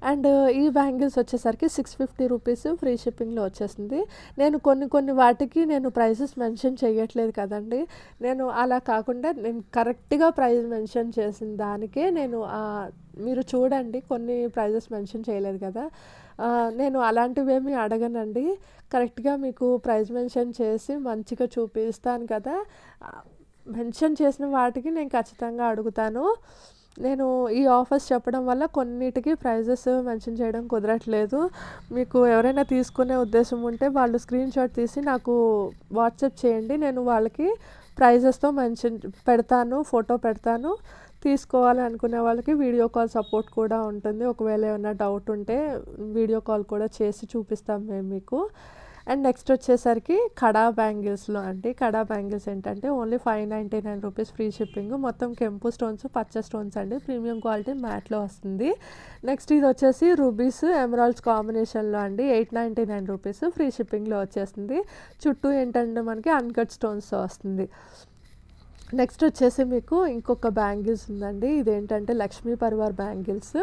అండ్ ఈ బ్యాంగిల్స్ వచ్చేసరికి 650 రూపీస్ ఫ్రీ షిప్పింగ్లో వచ్చేస్తుంది. నేను కొన్ని వాటికి నేను ప్రైజెస్ మెన్షన్ చేయట్లేదు కదండి. నేను అలా కాకుండా నేను కరెక్ట్గా ప్రైస్ మెన్షన్ చేసిన దానికే నేను మీరు చూడండి, కొన్ని ప్రైజెస్ మెన్షన్ చేయలేదు కదా. నేను అలాంటివేమీ అడగనండి. కరెక్ట్గా మీకు ప్రైస్ మెన్షన్ చేసి మంచిగా చూపిస్తాను కదా. మెన్షన్ చేసిన వాటికి నేను ఖచ్చితంగా అడుగుతాను. నేను ఈ ఆఫర్స్ చెప్పడం వల్ల కొన్నిటికి ప్రైజెస్ మెన్షన్ చేయడం కుదరట్లేదు. మీకు ఎవరైనా తీసుకునే ఉద్దేశం ఉంటే వాళ్ళు స్క్రీన్ షాట్ తీసి నాకు వాట్సాప్ చేయండి. నేను వాళ్ళకి ప్రైజెస్తో మెన్షన్ పెడతాను, ఫోటో పెడతాను. తీసుకోవాలి అనుకునే వాళ్ళకి వీడియో కాల్ సపోర్ట్ కూడా ఉంటుంది. ఒకవేళ ఏమైనా డౌట్ ఉంటే వీడియో కాల్ కూడా చేసి చూపిస్తాం మేము మీకు. అండ్ నెక్స్ట్ వచ్చేసరికి కడా బ్యాంగిల్స్లో అండి. కడా బ్యాంగిల్స్ ఏంటంటే ఓన్లీ 599 రూపీస్ ఫ్రీ షిప్పింగ్. మొత్తం కెంపు స్టోన్స్, పచ్చ స్టోన్స్ అండి. ప్రీమియం క్వాలిటీ మ్యాట్లో వస్తుంది. నెక్స్ట్ ఇది వచ్చేసి రూబీస్ ఎమరాల్డ్స్ కాంబినేషన్లో అండి. 899 రూపీస్ ఫ్రీ షిప్పింగ్లో వచ్చేస్తుంది. చుట్టూ ఏంటంటే మనకి అన్కట్ స్టోన్స్ వస్తుంది. నెక్స్ట్ వచ్చేసి మీకు ఇంకొక బ్యాంగిల్స్ ఉందండి. ఇదేంటంటే లక్ష్మీ పరివార్ బ్యాంగిల్స్.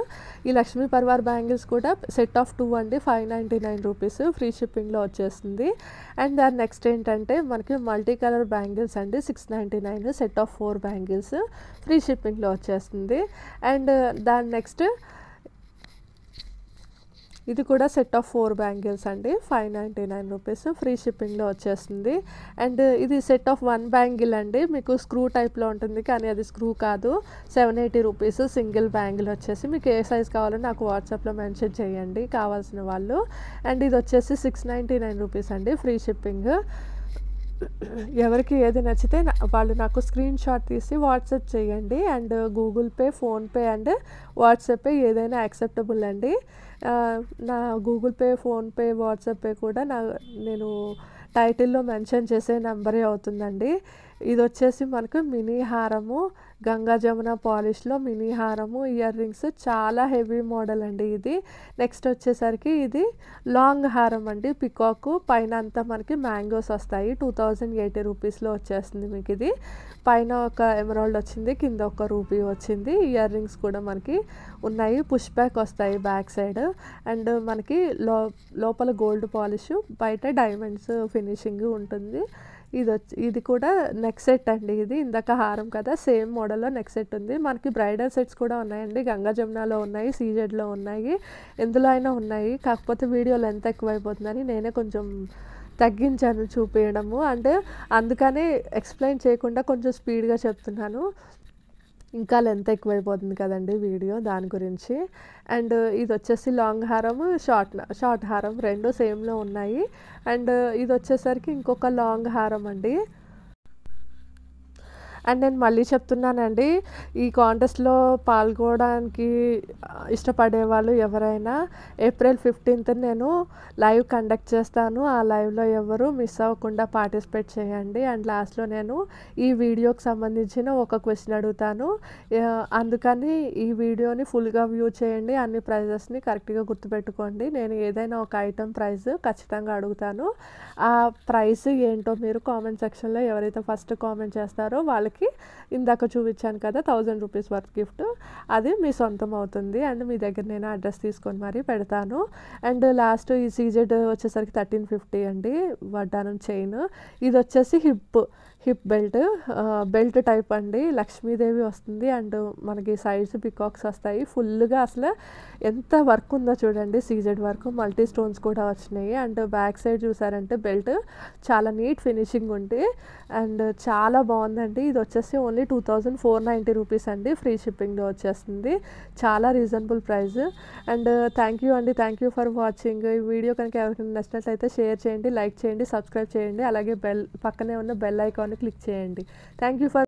ఈ లక్ష్మీ పరివార్ బ్యాంగిల్స్ కూడా సెట్ ఆఫ్ 2 అండి, 599 రూపీస్ ఫ్రీ షిప్పింగ్లో వచ్చేస్తుంది. అండ్ దాని నెక్స్ట్ ఏంటంటే మనకి మల్టీ కలర్ బ్యాంగిల్స్ అండి, 699 సెట్ ఆఫ్ 4 బ్యాంగిల్స్ ఫ్రీ షిప్పింగ్లో వచ్చేస్తుంది. అండ్ దాని నెక్స్ట్ ఇది కూడా సెట్ ఆఫ్ 4 బ్యాంగిల్స్ అండి, 599 రూపీస్ ఫ్రీ షిప్పింగ్లో వచ్చేస్తుంది. అండ్ ఇది సెట్ ఆఫ్ 1 బ్యాంగిల్ అండి, మీకు స్క్రూ టైప్లో ఉంటుంది కానీ అది స్క్రూ కాదు. 780 రూపీస్ సింగిల్ బ్యాంగిల్ వచ్చేసి. మీకు ఏ సైజ్ కావాలో నాకు వాట్సాప్లో మెన్షన్ చేయండి కావాల్సిన వాళ్ళు. అండ్ ఇది వచ్చేసి 699 రూపీస్ అండి, ఫ్రీ షిప్పింగ్. ఎవరికి ఏది నచ్చితే వాళ్ళు నాకు స్క్రీన్ షాట్ తీసి వాట్సాప్ చేయండి. And Google pay, PhonePe and WhatsApp pay ఏదైనా యాక్సెప్టబుల్ అండి. నా Google pay, PhonePe, WhatsApp pay కూడా నేను టైటిల్లో మెన్షన్ చేసే నెంబరే అవుతుందండి. ఇది వచ్చేసి మనకు మినీ హారము, గంగా జమున పాలిష్లో మినీ హారము, ఇయర్ రింగ్స్, చాలా హెవీ మోడల్ అండి ఇది. నెక్స్ట్ వచ్చేసరికి ఇది లాంగ్ హారం అండి, పికాకు పైన అంతా మనకి మ్యాంగోస్ వస్తాయి. 2080 రూపీస్లో వచ్చేస్తుంది మీకు ఇది. పైన ఒక ఎమరాల్డ్ వచ్చింది, కింద ఒక రూపీ వచ్చింది. ఇయర్ రింగ్స్ కూడా మనకి ఉన్నాయి, పుష్ బ్యాక్ వస్తాయి బ్యాక్ సైడ్. అండ్ మనకి లోపల గోల్డ్ పాలిష్, బయట డైమండ్స్ ఫినిషింగ్ ఉంటుంది. ఇది కూడా నెక్ సెట్ అండి. ఇది ఇందాక హారం కదా, సేమ్ మోడల్లో నెక్ సెట్ ఉంది. మనకి బ్రైడల్ సెట్స్ కూడా ఉన్నాయండి, గంగా జమునాలో ఉన్నాయి, సీజెడ్లో ఉన్నాయి, ఎందులో అయినా ఉన్నాయి. కాకపోతే వీడియో లెంత్ ఎక్కువైపోతుందని నేనే కొంచెం తగ్గించాను చూపించడము. అంటే అందుకని ఎక్స్ప్లెయిన్ చేయకుండా కొంచెం స్పీడ్గా చెప్తున్నాను, ఇంకా లెంత్ ఎక్కువైపోతుంది కదండి వీడియో, దాని గురించి. అండ్ ఇది వచ్చేసి లాంగ్ హారం, షార్ట్ హారం రెండు సేమ్లో ఉన్నాయి. అండ్ ఇది వచ్చేసరికి ఇంకొక లాంగ్ హారం అండి. అండ్ నేను మళ్ళీ చెప్తున్నానండి, ఈ కాంటెస్ట్లో పాల్గొనడానికి ఇష్టపడే వాళ్ళు ఎవరైనా ఏప్రిల్ 15th నేను లైవ్ కండక్ట్ చేస్తాను. ఆ లైవ్లో ఎవరు మిస్ అవ్వకుండా పార్టిసిపేట్ చేయండి. అండ్ లాస్ట్లో నేను ఈ వీడియోకి సంబంధించిన ఒక క్వశ్చన్ అడుగుతాను, అందుకని ఈ వీడియోని ఫుల్గా వ్యూ చేయండి. అన్ని ప్రైజెస్ని కరెక్ట్గా గుర్తుపెట్టుకోండి. నేను ఏదైనా ఒక ఐటెం ప్రైజ్ ఖచ్చితంగా అడుగుతాను. ఆ ప్రైస్ ఏంటో మీరు కామెంట్ సెక్షన్లో ఎవరైతే ఫస్ట్ కామెంట్ చేస్తారో వాళ్ళకి ఇందాక చూపించాను కదా 1000 రూపీస్ వర్త్ గిఫ్ట్, అది మీ సొంతం అవుతుంది. అండ్ మీ దగ్గర నేను అడ్రస్ తీసుకొని మరీ పెడతాను. అండ్ లాస్ట్ ఈ సీజెడ్ వచ్చేసరికి 1350 అండి, వడ్డానం చైన్. ఇది వచ్చేసి హిప్ బెల్ట్ టైప్ అండి, లక్ష్మీదేవి వస్తుంది. అండ్ మనకి సైడ్స్ పికాక్స్ వస్తాయి. ఫుల్గా అసలు ఎంత వర్క్ ఉందో చూడండి, సీజెడ్ వర్క్, మల్టీ స్టోన్స్ కూడా వచ్చినాయి. అండ్ బ్యాక్ సైడ్ చూసారంటే బెల్ట్ చాలా నీట్ ఫినిషింగ్ ఉంది. అండ్ చాలా బాగుందండి. ఇది వచ్చేసి ఓన్లీ 2490 రూపీస్ అండి, ఫ్రీ షిప్పింగ్లో వచ్చేస్తుంది. చాలా reasonable price. And thank you అండి, థ్యాంక్ యూ ఫర్ వాచింగ్. ఈ వీడియో కనుక ఎవరికైనా నచ్చినట్లయితే షేర్ చేయండి, లైక్ చేయండి, సబ్స్క్రైబ్ చేయండి. అలాగే పక్కనే ఉన్న బెల్ ఐకాన్ని క్లిక్ చేయండి. Thank you for